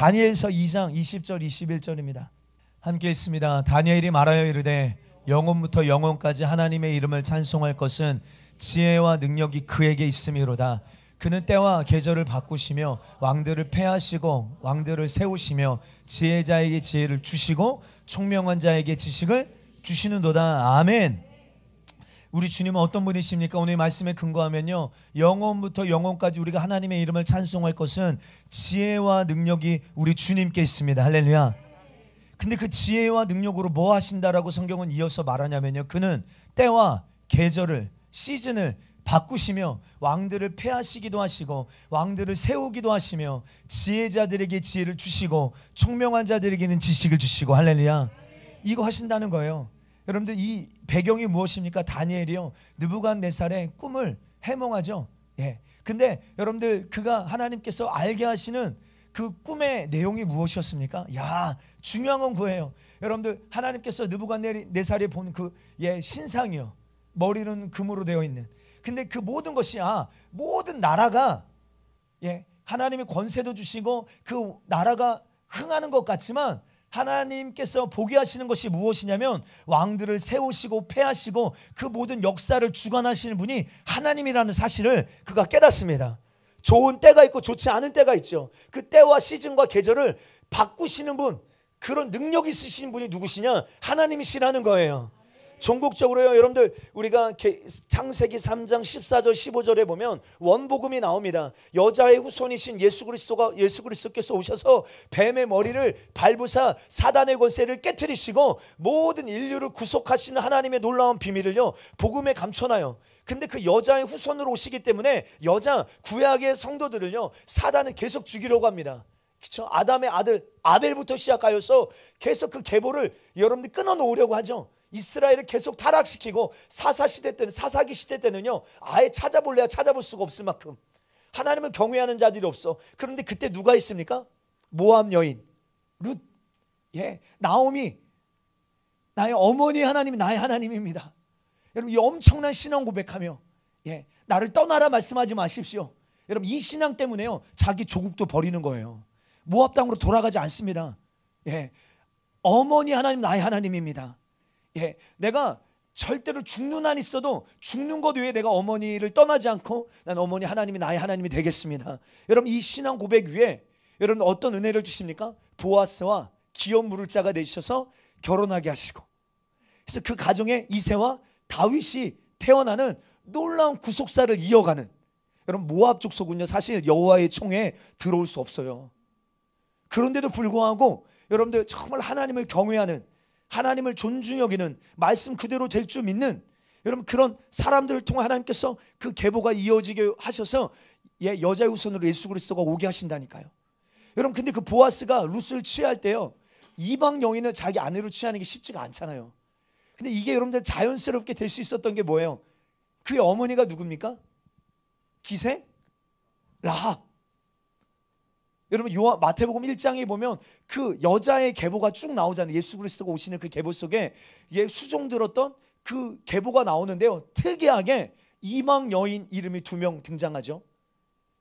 다니엘서 2장 20절 21절입니다. 함께 있습니다. 다니엘이 말하여 이르되 영원부터 영원까지 하나님의 이름을 찬송할 것은 지혜와 능력이 그에게 있음이로다. 그는 때와 계절을 바꾸시며 왕들을 패하시고 왕들을 세우시며 지혜자에게 지혜를 주시고 총명한 자에게 지식을 주시는도다. 아멘. 우리 주님은 어떤 분이십니까? 오늘 말씀에 근거하면요, 영원부터 영원까지 우리가 하나님의 이름을 찬송할 것은 지혜와 능력이 우리 주님께 있습니다. 할렐루야. 근데 그 지혜와 능력으로 뭐 하신다라고 성경은 이어서 말하냐면요, 그는 때와 계절을, 시즌을 바꾸시며 왕들을 패하시기도 하시고 왕들을 세우기도 하시며 지혜자들에게 지혜를 주시고 총명한 자들에게는 지식을 주시고, 할렐루야. 이거 하신다는 거예요. 여러분들, 이 배경이 무엇입니까? 다니엘이요, 느부갓네살의 꿈을 해몽하죠. 예. 근데 여러분들, 그가 하나님께서 알게 하시는 그 꿈의 내용이 무엇이었습니까? 야, 중요한 건 그거예요. 여러분들, 하나님께서 느부갓네살이 본 그 신상이요, 머리는 금으로 되어 있는, 근데 그 모든 것이 모든 나라가 하나님의 권세도 주시고 그 나라가 흥하는 것 같지만 하나님께서 보게 하시는 것이 무엇이냐면 왕들을 세우시고 패하시고 그 모든 역사를 주관하시는 분이 하나님이라는 사실을 그가 깨닫습니다. 좋은 때가 있고 좋지 않은 때가 있죠. 그 때와 시즌과 계절을 바꾸시는 분, 그런 능력 있으신 분이 누구시냐? 하나님이시라는 거예요. 전국적으로요, 여러분들, 우리가 창세기 3장 14절 15절에 보면 원복음이 나옵니다. 여자의 후손이신 예수 그리스도께서 오셔서 뱀의 머리를 밟으사 사단의 권세를 깨트리시고 모든 인류를 구속하시는 하나님의 놀라운 비밀을요, 복음에 감춰놔요. 근데 그 여자의 후손으로 오시기 때문에 여자 구약의 성도들을요, 사단은 계속 죽이려고 합니다. 그렇죠? 아담의 아들 아벨부터 시작하여서 계속 그 계보를 여러분들 끊어놓으려고 하죠. 이스라엘을 계속 타락시키고 사사기 시대 때는요, 아예 찾아볼래야 찾아볼 수가 없을 만큼 하나님을 경외하는 자들이 없어. 그런데 그때 누가 있습니까? 모압 여인 룻, 나오미, 나의 어머니 하나님이 나의 하나님입니다. 여러분, 이 엄청난 신앙 고백하며 나를 떠나라 말씀하지 마십시오. 여러분, 이 신앙 때문에요, 자기 조국도 버리는 거예요. 모압 땅으로 돌아가지 않습니다. 어머니 하나님 나의 하나님입니다. 내가 절대로 죽는 한 있어도 죽는 것 위에 내가 어머니를 떠나지 않고 난 어머니 하나님이 나의 하나님이 되겠습니다. 여러분, 이 신앙 고백 위에 여러분 어떤 은혜를 주십니까? 보아스와 기업 물을 자가 되셔서 결혼하게 하시고, 그래서 그 가정에 이새와 다윗이 태어나는 놀라운 구속사를 이어가는, 여러분, 모압 족속은요, 사실 여호와의 총에 들어올 수 없어요. 그런데도 불구하고 여러분들 정말 하나님을 경외하는, 하나님을 존중히 여기는, 말씀 그대로 될 줄 믿는 여러분, 그런 사람들을 통해 하나님께서 그 계보가 이어지게 하셔서 여자의 후손으로 예수 그리스도가 오게 하신다니까요. 여러분, 근데 그 보아스가 룻을 취할 때요, 이방 여인을 자기 아내로 취하는 게 쉽지가 않잖아요. 근데 이게 여러분들 자연스럽게 될 수 있었던 게 뭐예요? 그의 어머니가 누굽니까? 기생? 라합. 여러분, 마태복음 1장에 보면 그 여자의 계보가 쭉 나오잖아요. 예수 그리스도가 오시는 그 계보 속에 수종 들었던 그 계보가 나오는데요, 특이하게 이방 여인 이름이 2명 등장하죠.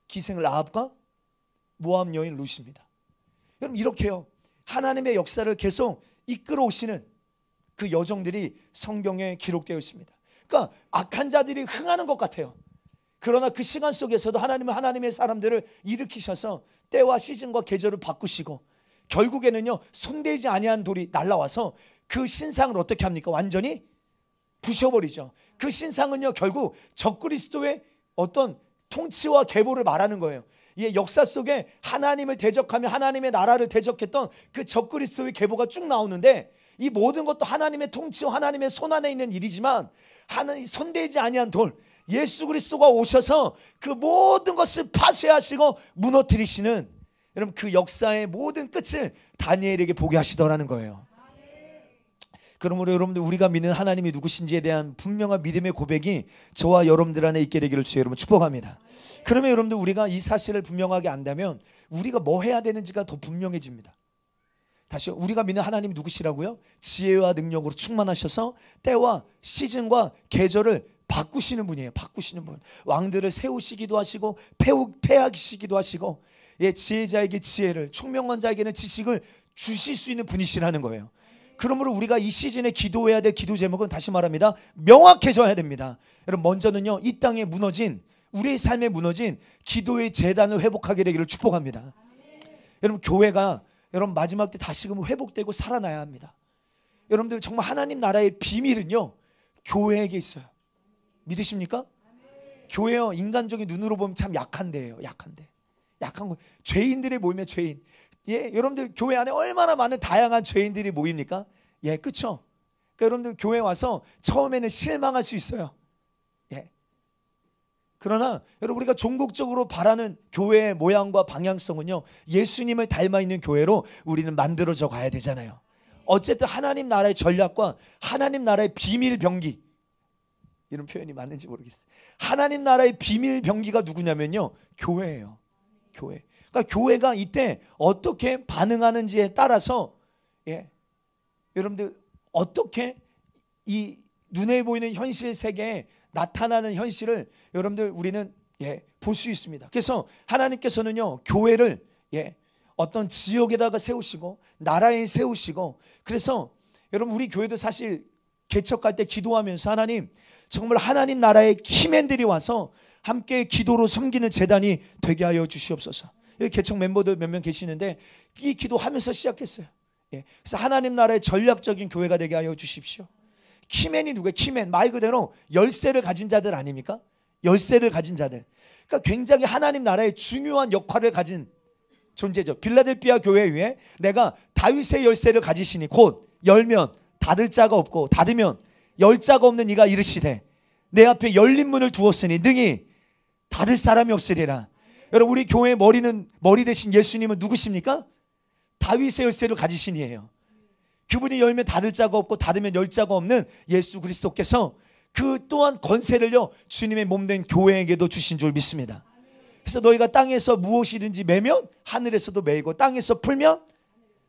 기생 라합과 모압 여인 룻입니다. 여러분, 이렇게요, 하나님의 역사를 계속 이끌어 오시는 그 여정들이 성경에 기록되어 있습니다. 그러니까 악한 자들이 흥하는 것 같아요. 그러나 그 시간 속에서도 하나님은 하나님의 사람들을 일으키셔서 때와 시즌과 계절을 바꾸시고 결국에는요, 손대지 아니한 돌이 날라와서 그 신상을 어떻게 합니까? 완전히 부셔버리죠. 그 신상은요, 결국 적그리스도의 어떤 통치와 계보를 말하는 거예요. 이 역사 속에 하나님을 대적하며 하나님의 나라를 대적했던 그 적그리스도의 계보가 쭉 나오는데, 이 모든 것도 하나님의 통치와 하나님의 손 안에 있는 일이지만 하나님 손대지 아니한 돌, 예수 그리스도가 오셔서 그 모든 것을 파쇄하시고 무너뜨리시는, 여러분, 그 역사의 모든 끝을 다니엘에게 보게 하시더라는 거예요. 그러므로 여러분들, 우리가 믿는 하나님이 누구신지에 대한 분명한 믿음의 고백이 저와 여러분들 안에 있게 되기를 주의 여러분 축복합니다. 그러면 여러분들, 우리가 이 사실을 분명하게 안다면 우리가 뭐 해야 되는지가 더 분명해집니다. 다시, 우리가 믿는 하나님이 누구시라고요? 지혜와 능력으로 충만하셔서 때와 시즌과 계절을 바꾸시는 분이에요. 바꾸시는 분. 왕들을 세우시기도 하시고 패하시기도 하시고, 지혜자에게 지혜를, 총명한 자에게는 지식을 주실 수 있는 분이시라는 거예요. 그러므로 우리가 이 시즌에 기도해야 될 기도 제목은 다시 말합니다, 명확해져야 됩니다. 여러분, 먼저는요, 이 땅에 무너진, 우리의 삶에 무너진 기도의 재단을 회복하게 되기를 축복합니다. 여러분, 교회가 여러분 마지막 때 다시금 회복되고 살아나야 합니다. 여러분들, 정말 하나님 나라의 비밀은요, 교회에게 있어요. 믿으십니까? 교회요, 인간적인 눈으로 보면 참 약한 데예요. 약한 거. 죄인들이 모이면 죄인. 여러분들, 교회 안에 얼마나 많은 다양한 죄인들이 모입니까? 그렇죠? 그러니까 여러분들, 교회 와서 처음에는 실망할 수 있어요. 그러나 여러분, 우리가 종국적으로 바라는 교회의 모양과 방향성은요, 예수님을 닮아 있는 교회로 우리는 만들어져 가야 되잖아요. 어쨌든 하나님 나라의 전략과 하나님 나라의 비밀 병기, 이런 표현이 맞는지 모르겠어요. 하나님 나라의 비밀 병기가 누구냐면요, 교회예요. 교회. 그러니까 교회가 이때 어떻게 반응하는지에 따라서 여러분들, 어떻게 이 눈에 보이는 현실 세계에 나타나는 현실을 여러분들, 우리는 볼 수 있습니다. 그래서 하나님께서는요, 교회를 어떤 지역에다가 세우시고 나라에 세우시고, 그래서 여러분, 우리 교회도 사실 개척할 때 기도하면서, 하나님, 정말 하나님 나라의 키맨들이 와서 함께 기도로 섬기는 재단이 되게 하여 주시옵소서. 여기 개척 멤버들 몇 명 계시는데 이 기도하면서 시작했어요. 그래서 하나님 나라의 전략적인 교회가 되게 하여 주십시오. 키맨이 누구예요? 키맨, 말 그대로 열쇠를 가진 자들 아닙니까? 열쇠를 가진 자들. 그러니까 굉장히 하나님 나라의 중요한 역할을 가진 존재죠. 빌라델피아 교회 위에 내가 다윗의 열쇠를 가지시니 곧 열면 닫을 자가 없고 닫으면 열 자가 없는 이가 이르시되 내 앞에 열린 문을 두었으니 능히 닫을 사람이 없으리라. 여러분, 우리 교회의 머리 대신 예수님은 누구십니까? 다윗의 열쇠를 가지신 이에요. 그분이 열면 닫을 자가 없고 닫으면 열 자가 없는 예수 그리스도께서 그 또한 권세를요, 주님의 몸된 교회에게도 주신 줄 믿습니다. 그래서 너희가 땅에서 무엇이든지 매면 하늘에서도 매이고 땅에서 풀면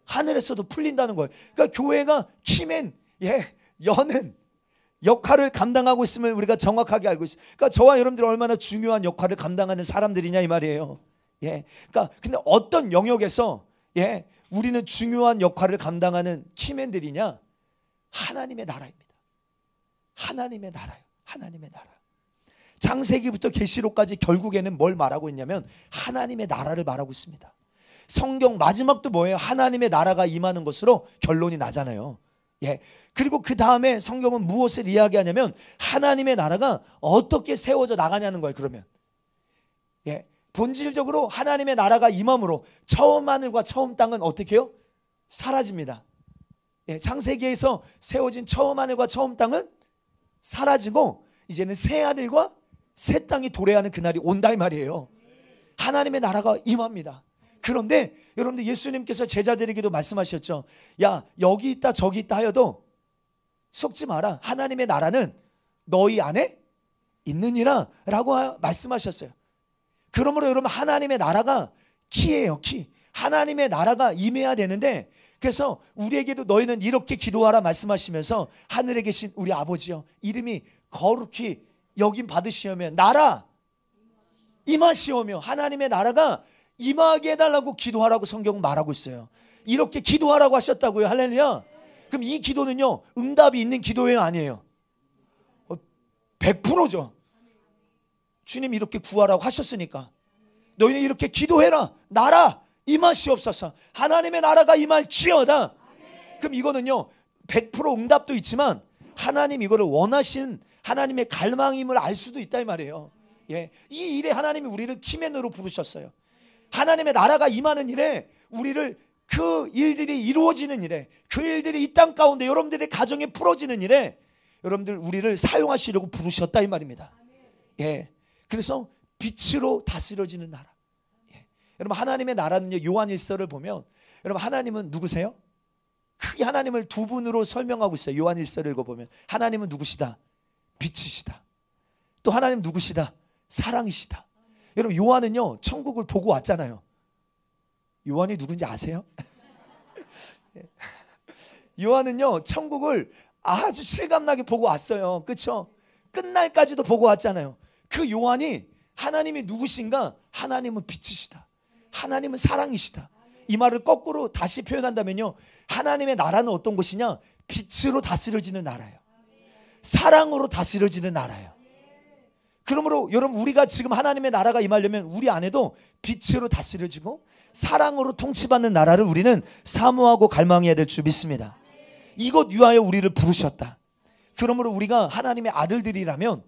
하늘에서도 풀린다는 거예요. 그러니까 교회가 키맨, 여는 역할을 감당하고 있음을 우리가 정확하게 알고 있어요. 그러니까 저와 여러분들이 얼마나 중요한 역할을 감당하는 사람들이냐 이 말이에요. 그러니까 근데 어떤 영역에서 우리는 중요한 역할을 감당하는 키맨들이냐? 하나님의 나라입니다. 하나님의 나라요. 하나님의 나라. 창세기부터 계시록까지 결국에는 뭘 말하고 있냐면 하나님의 나라를 말하고 있습니다. 성경 마지막도 뭐예요? 하나님의 나라가 임하는 것으로 결론이 나잖아요. 그리고 그 다음에 성경은 무엇을 이야기하냐면 하나님의 나라가 어떻게 세워져 나가냐는 거예요. 그러면 본질적으로 하나님의 나라가 임함으로 처음 하늘과 처음 땅은 어떻게 해요? 사라집니다. 창세기에서 세워진 처음 하늘과 처음 땅은 사라지고 이제는 새 하늘과 새 땅이 도래하는 그날이 온다 이 말이에요. 하나님의 나라가 임합니다. 그런데 여러분들, 예수님께서 제자들에게도 말씀하셨죠. 야, 여기 있다 저기 있다 하여도 속지 마라. 하나님의 나라는 너희 안에 있느니라 라고 말씀하셨어요. 그러므로 여러분, 하나님의 나라가 키예요. 키. 하나님의 나라가 임해야 되는데, 그래서 우리에게도 너희는 이렇게 기도하라 말씀하시면서 하늘에 계신 우리 아버지여, 이름이 거룩히 여김 받으시오며 나라 임하시오며, 하나님의 나라가 임하게 해달라고 기도하라고 성경은 말하고 있어요. 이렇게 기도하라고 하셨다고요. 할렐루야. 그럼 이 기도는요, 응답이 있는 기도예요, 아니에요? 100%죠. 주님 이렇게 구하라고 하셨으니까 너희는 이렇게 기도해라. 나라 임하시옵소서. 하나님의 나라가 임할지어다. 그럼 이거는요, 100% 응답도 있지만 하나님 이거를 원하신 하나님의 갈망임을 알 수도 있다 이 말이에요. 이 일에 하나님이 우리를 키맨으로 부르셨어요. 하나님의 나라가 임하는 일에 우리를, 그 일들이 이루어지는 일에, 그 일들이 이 땅 가운데 여러분들의 가정에 풀어지는 일에 여러분들 우리를 사용하시려고 부르셨다 이 말입니다. 그래서 빛으로 다스려지는 나라. 여러분, 하나님의 나라는요, 요한일서를 보면 여러분, 하나님은 누구세요? 크게 하나님을 두 분으로 설명하고 있어요. 요한일서를 읽어보면 하나님은 누구시다? 빛이시다. 또 하나님 누구시다? 사랑이시다. 여러분, 요한은요, 천국을 보고 왔잖아요. 요한이 누군지 아세요? 요한은요, 천국을 아주 실감나게 보고 왔어요. 그렇죠? 끝날까지도 보고 왔잖아요. 그 요한이 하나님이 누구신가? 하나님은 빛이시다. 하나님은 사랑이시다. 이 말을 거꾸로 다시 표현한다면요, 하나님의 나라는 어떤 곳이냐? 빛으로 다스려지는 나라예요. 사랑으로 다스려지는 나라예요. 그러므로 여러분, 우리가 지금 하나님의 나라가 임하려면 우리 안에도 빛으로 다스려지고 사랑으로 통치받는 나라를 우리는 사모하고 갈망해야 될 줄 믿습니다. 이것 위하여 우리를 부르셨다. 그러므로 우리가 하나님의 아들들이라면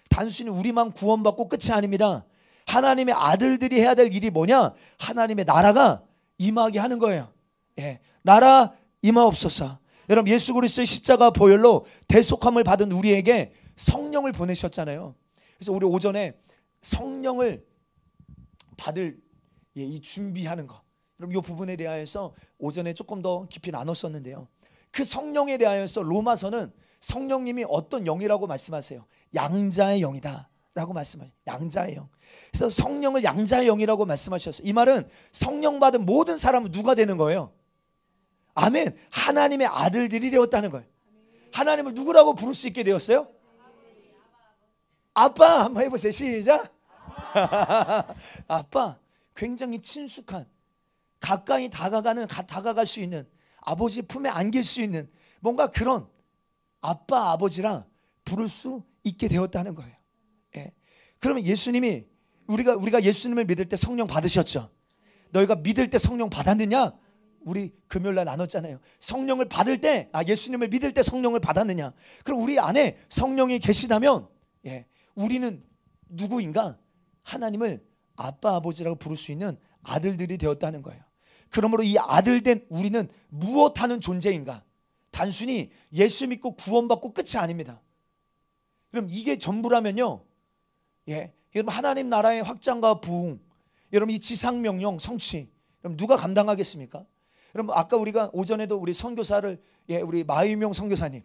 단순히 우리만 구원받고 끝이 아닙니다. 하나님의 아들들이 해야 될 일이 뭐냐? 하나님의 나라가 임하게 하는 거예요. 예, 나라 임하옵소서. 여러분, 예수 그리스도의 십자가 보혈로 대속함을 받은 우리에게 성령을 보내셨잖아요. 그래서 우리 오전에 성령을 받을 이 준비하는 거, 여러분, 이 부분에 대하여서 오전에 조금 더 깊이 나눴었는데요. 그 성령에 대하여서 로마서는 성령님이 어떤 영이라고 말씀하세요? 양자의 영이다 라고 말씀하세요. 양자의 영. 그래서 성령을 양자의 영이라고 말씀하셨어요. 이 말은 성령 받은 모든 사람은 누가 되는 거예요? 아멘. 하나님의 아들들이 되었다는 거예요. 하나님을 누구라고 부를 수 있게 되었어요? 아빠. 한번 해보세요. 시작. 아빠. 굉장히 친숙한, 가까이 다가갈 수 있는, 아버지 품에 안길 수 있는 뭔가 그런 아빠, 아버지라 부를 수 있게 되었다는 거예요. 예. 그러면 예수님이 우리가 예수님을 믿을 때 성령 받으셨죠? 너희가 믿을 때 성령 받았느냐? 우리 금요일날 나눴잖아요. 성령을 받을 때, 예수님을 믿을 때 성령을 받았느냐? 그럼 우리 안에 성령이 계시다면, 예, 우리는 누구인가? 하나님을 아빠, 아버지라고 부를 수 있는 아들들이 되었다는 거예요. 그러므로 이 아들된 우리는 무엇하는 존재인가? 단순히 예수 믿고 구원받고 끝이 아닙니다. 그럼 이게 전부라면요, 예, 여러분, 하나님 나라의 확장과 부흥, 여러분, 이 지상명령 성취, 여러분, 누가 감당하겠습니까? 여러분, 아까 우리가 오전에도 우리 선교사를, 예, 우리 마이명 선교사님,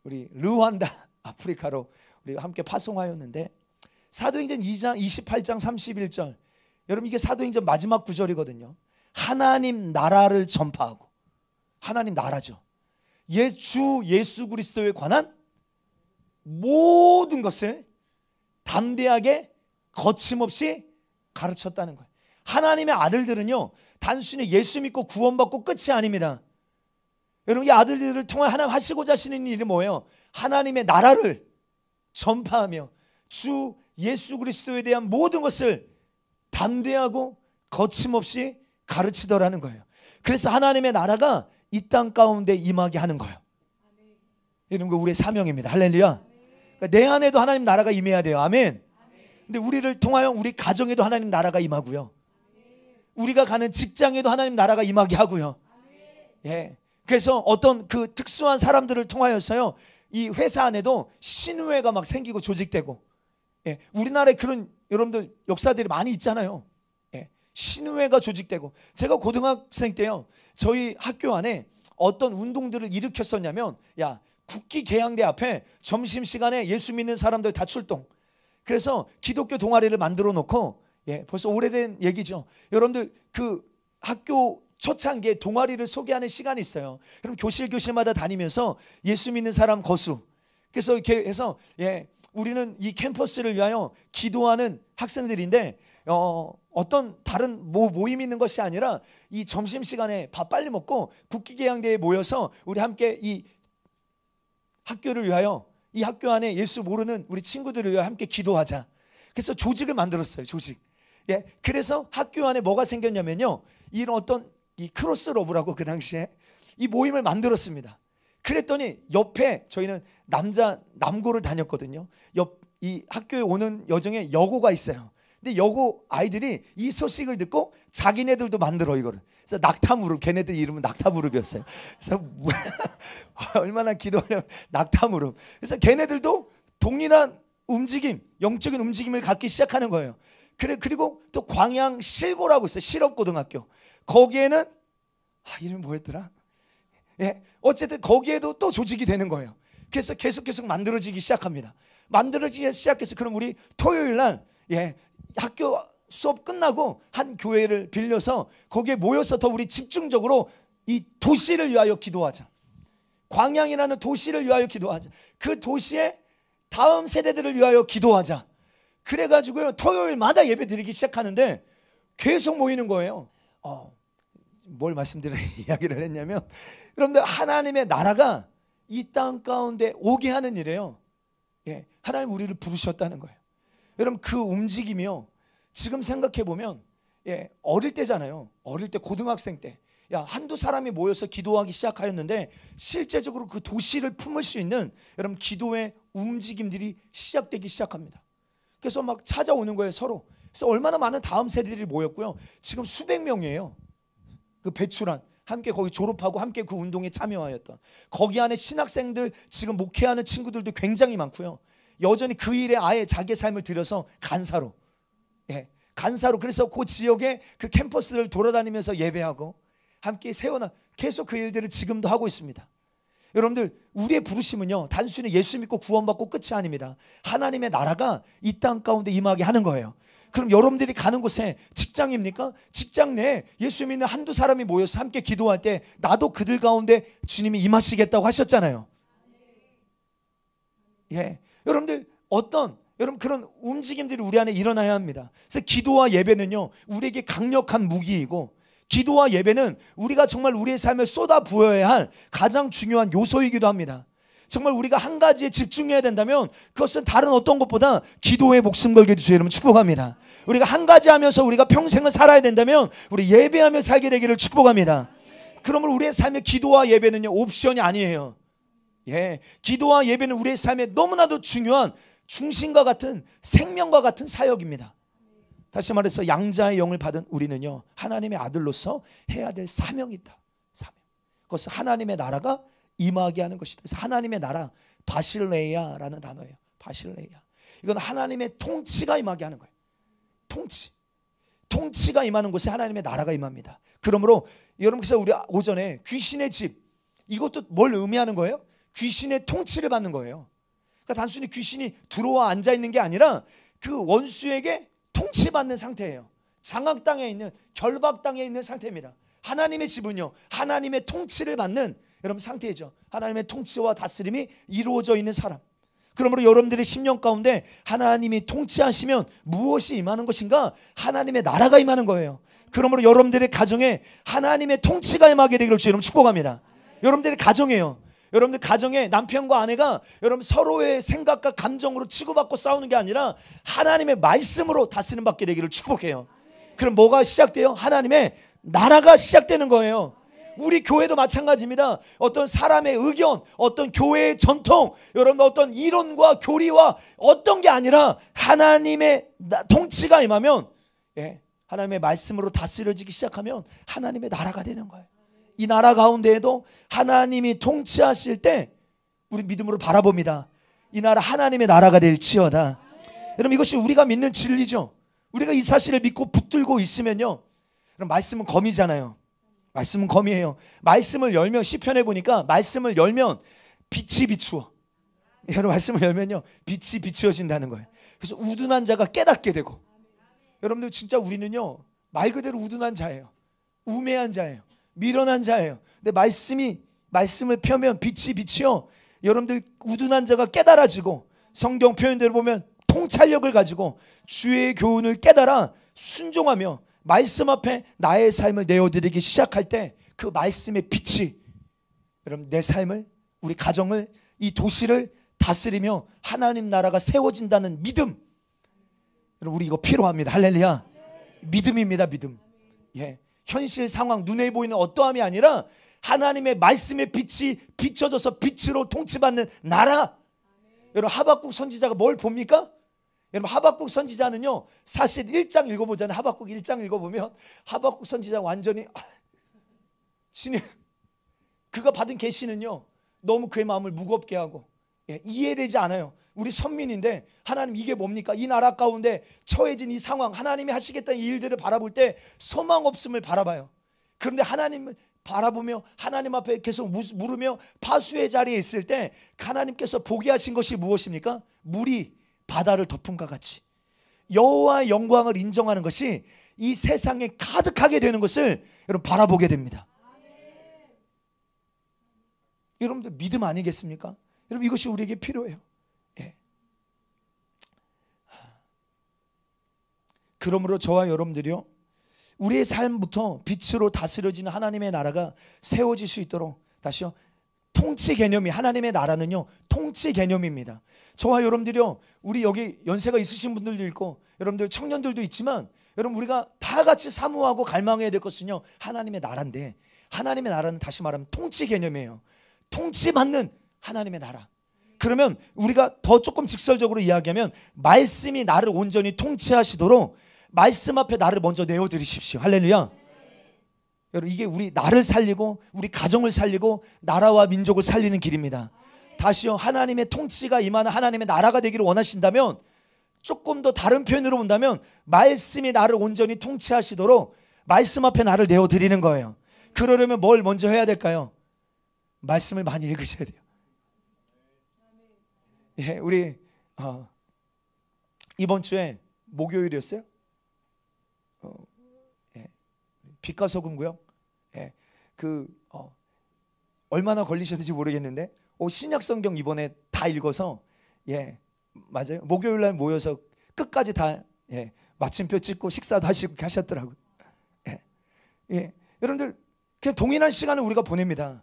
우리 르완다 아프리카로 우리 함께 파송하였는데, 사도행전 2장 28장 31절, 여러분, 이게 사도행전 마지막 구절이거든요. 하나님 나라를 전파하고, 하나님 나라죠. 주 예수 그리스도에 관한 모든 것을 담대하게 거침없이 가르쳤다는 거예요. 하나님의 아들들은요, 단순히 예수 믿고 구원받고 끝이 아닙니다. 여러분, 이 아들들을 통해 하나님 하시고자 하시는 일이 뭐예요? 하나님의 나라를 전파하며 주 예수 그리스도에 대한 모든 것을 담대하고 거침없이 가르치더라는 거예요. 그래서 하나님의 나라가 이 땅 가운데 임하게 하는 거예요. 이런 거 우리의 사명입니다. 할렐루야. 그러니까 내 안에도 하나님 나라가 임해야 돼요. 아멘. 근데 우리를 통하여 우리 가정에도 하나님 나라가 임하고요. 우리가 가는 직장에도 하나님 나라가 임하게 하고요. 예. 그래서 어떤 그 특수한 사람들을 통하여서요, 이 회사 안에도 신우회가 막 생기고 조직되고, 예, 우리나라에 그런 여러분들 역사들이 많이 있잖아요. 예, 신우회가 조직되고, 제가 고등학생 때요, 저희 학교 안에 어떤 운동들을 일으켰었냐면, 야, 국기 개항대 앞에 점심시간에 예수 믿는 사람들 다 출동. 그래서 기독교 동아리를 만들어 놓고, 예, 벌써 오래된 얘기죠. 여러분들 그 학교 초창기에 동아리를 소개하는 시간이 있어요. 그럼 교실마다 다니면서 예수 믿는 사람 거수. 그래서 이렇게 해서, 예, 우리는 이 캠퍼스를 위하여 기도하는 학생들인데, 어떤 다른 모임 있는 것이 아니라 이 점심시간에 밥 빨리 먹고 국기개항대에 모여서 우리 함께 이 학교를 위하여, 이 학교 안에 예수 모르는 우리 친구들을 위하여 함께 기도하자. 그래서 조직을 만들었어요. 조직. 예, 그래서 학교 안에 뭐가 생겼냐면요, 이런 어떤 이 크로스로브라고 그 당시에 이 모임을 만들었습니다. 그랬더니 옆에 저희는 남고를 다녔거든요. 이 학교에 오는 여정에 여고가 있어요. 근데 여고 아이들이 이 소식을 듣고 자기네들도 만들어 이거를. 그래서 낙타무릎, 걔네들 이름은 낙타무릎이었어요. 그래서 얼마나 기도하냐면 낙타무릎. 그래서 걔네들도 동일한 움직임, 영적인 움직임을 갖기 시작하는 거예요. 그리고 또 광양 실고라고 있어요. 실업고등학교. 거기에는 이름이 뭐였더라? 예, 어쨌든 거기에도 또 조직이 되는 거예요. 그래서 계속 만들어지기 시작합니다. 만들어지기 시작해서 그럼 우리 토요일 날, 예, 학교 수업 끝나고 한 교회를 빌려서 거기에 모여서 더 우리 집중적으로 이 도시를 위하여 기도하자. 광양이라는 도시를 위하여 기도하자. 그 도시의 다음 세대들을 위하여 기도하자. 그래가지고요, 토요일마다 예배 드리기 시작하는데, 계속 모이는 거예요. 뭘 말씀드려 이야기를 했냐면, 여러분들 하나님의 나라가 이 땅 가운데 오게 하는 일이에요. 예, 하나님 우리를 부르셨다는 거예요. 여러분 그 움직임이요, 지금 생각해 보면 어릴 때잖아요. 어릴 때 고등학생 때 한두 사람이 모여서 기도하기 시작하였는데 실제적으로 그 도시를 품을 수 있는 여러분 기도의 움직임들이 시작되기 시작합니다. 그래서 막 찾아오는 거예요, 서로. 그래서 얼마나 많은 다음 세대들이 모였고요. 지금 수백 명이에요. 그 배출한, 함께 거기 졸업하고 함께 그 운동에 참여하였던, 거기 안에 신학생들 지금 목회하는 친구들도 굉장히 많고요. 여전히 그 일에 아예 자기 삶을 들여서 간사로, 간사로, 그래서 그 지역의 그 캠퍼스를 돌아다니면서 예배하고 함께 세워나 계속 그 일들을 지금도 하고 있습니다. 여러분들 우리의 부르심은요, 단순히 예수 믿고 구원받고 끝이 아닙니다. 하나님의 나라가 이 땅 가운데 임하게 하는 거예요. 그럼 여러분들이 가는 곳에 직장입니까? 직장 내에 예수 믿는 한두 사람이 모여서 함께 기도할 때 나도 그들 가운데 주님이 임하시겠다고 하셨잖아요. 여러분들 여러분 그런 움직임들이 우리 안에 일어나야 합니다. 그래서 기도와 예배는요, 우리에게 강력한 무기이고, 기도와 예배는 우리가 정말 우리의 삶에 쏟아 부어야 할 가장 중요한 요소이기도 합니다. 정말 우리가 한 가지에 집중해야 된다면 그것은 다른 어떤 것보다 기도에 목숨 걸게 해주세요. 여러분 축복합니다. 우리가 한 가지 하면서 우리가 평생을 살아야 된다면 우리 예배하며 살게 되기를 축복합니다. 그러면 우리의 삶의 기도와 예배는요, 옵션이 아니에요. 기도와 예배는 우리의 삶에 너무나도 중요한 중심과 같은 생명과 같은 사역입니다. 다시 말해서 양자의 영을 받은 우리는요, 하나님의 아들로서 해야 될 사명이 있다. 사명. 그것은 하나님의 나라가 임하게 하는 것이다. 그래서 하나님의 나라, 바실레야라는 단어예요. 바실레야. 이건 하나님의 통치가 임하게 하는 거예요. 통치가 임하는 곳에 하나님의 나라가 임합니다. 그러므로 여러분, 그래서 우리 오전에 귀신의 집, 이것도 뭘 의미하는 거예요? 귀신의 통치를 받는 거예요. 그러니까 단순히 귀신이 들어와 앉아 있는 게 아니라 그 원수에게 통치받는 상태예요. 장악 땅에 있는, 결박 땅에 있는 상태입니다. 하나님의 집은요, 하나님의 통치를 받는 여러분 상태죠. 하나님의 통치와 다스림이 이루어져 있는 사람. 그러므로 여러분들의 심령 가운데 하나님이 통치하시면 무엇이 임하는 것인가? 하나님의 나라가 임하는 거예요. 그러므로 여러분들의 가정에 하나님의 통치가 임하게 되기를 여러분 축복합니다. 여러분들의 가정에요. 여러분들 가정에 남편과 아내가 여러분 서로의 생각과 감정으로 치고받고 싸우는 게 아니라 하나님의 말씀으로 다스림 받게 되기를 축복해요. 그럼 뭐가 시작돼요? 하나님의 나라가 시작되는 거예요. 우리 교회도 마찬가지입니다. 어떤 사람의 의견, 어떤 교회의 전통, 여러분 어떤 이론과 교리와 어떤 게 아니라 하나님의 통치가 임하면, 하나님의 말씀으로 다스려지기 시작하면 하나님의 나라가 되는 거예요. 이 나라 가운데에도 하나님이 통치하실 때 우리 믿음으로 바라봅니다. 이 나라 하나님의 나라가 될지어다. 여러분 이것이 우리가 믿는 진리죠. 우리가 이 사실을 믿고 붙들고 있으면요, 그럼 말씀은 검이잖아요. 말씀은 검이에요. 말씀을 열면, 시편에 보니까 말씀을 열면 빛이 비추어. 여러분 말씀을 열면요, 빛이 비추어진다는 거예요. 그래서 우둔한 자가 깨닫게 되고, 여러분들 진짜 우리는요 말 그대로 우둔한 자예요. 우매한 자예요. 미련한 자예요. 근데 말씀을 펴면 빛이 비치어 여러분들 우둔한 자가 깨달아지고, 성경 표현대로 보면 통찰력을 가지고 주의 교훈을 깨달아 순종하며 말씀 앞에 나의 삶을 내어드리기 시작할 때 그 말씀의 빛이 여러분 내 삶을, 우리 가정을, 이 도시를 다스리며 하나님 나라가 세워진다는 믿음. 여러분 우리 이거 필요합니다. 할렐루야. 믿음입니다. 믿음. 현실 상황, 눈에 보이는 어떠함이 아니라 하나님의 말씀의 빛이 비춰져서 빛으로 통치받는 나라. 여러분 하박국 선지자가 뭘 봅니까? 여러분 하박국 선지자는요, 사실 1장 읽어보잖아요. 하박국 1장 읽어보면 하박국 선지자 완전히 신이, 그가 받은 계시는요 너무 그의 마음을 무겁게 하고 이해되지 않아요. 우리 선민인데 하나님 이게 뭡니까? 이 나라 가운데 처해진 이 상황, 하나님이 하시겠다는 이 일들을 바라볼 때 소망 없음을 바라봐요. 그런데 하나님을 바라보며 하나님 앞에 계속 물으며 파수의 자리에 있을 때 하나님께서 보게 하신 것이 무엇입니까? 물이 바다를 덮은 것 같이 여호와의 영광을 인정하는 것이 이 세상에 가득하게 되는 것을 여러분 바라보게 됩니다. 여러분들 믿음 아니겠습니까? 여러분 이것이 우리에게 필요해요. 그러므로 저와 여러분들이요, 우리의 삶부터 빛으로 다스려지는 하나님의 나라가 세워질 수 있도록, 다시요, 통치 개념이, 하나님의 나라는요 통치 개념입니다. 저와 여러분들이요, 우리 여기 연세가 있으신 분들도 있고 여러분들 청년들도 있지만, 여러분 우리가 다 같이 사모하고 갈망해야 될 것은요 하나님의 나라인데, 하나님의 나라는 다시 말하면 통치 개념이에요. 통치받는 하나님의 나라. 그러면 우리가 더 조금 직설적으로 이야기하면, 말씀이 나를 온전히 통치하시도록 말씀 앞에 나를 먼저 내어드리십시오. 할렐루야. 여러분, 이게 우리 나를 살리고 우리 가정을 살리고 나라와 민족을 살리는 길입니다. 다시요, 하나님의 통치가 임하는 하나님의 나라가 되기를 원하신다면, 조금 더 다른 표현으로 본다면 말씀이 나를 온전히 통치하시도록 말씀 앞에 나를 내어드리는 거예요. 그러려면 뭘 먼저 해야 될까요? 말씀을 많이 읽으셔야 돼요. 예, 우리 이번 주에 목요일이었어요? 예, 빛과 소금구역. 예, 얼마나 걸리셨는지 모르겠는데, 신약 성경 이번에 다 읽어서, 예, 맞아요. 목요일 날 모여서 끝까지 다, 예, 마침표 찍고 식사도 하시고 하셨더라고요. 예, 예, 여러분들 그냥 동일한 시간을 우리가 보냅니다.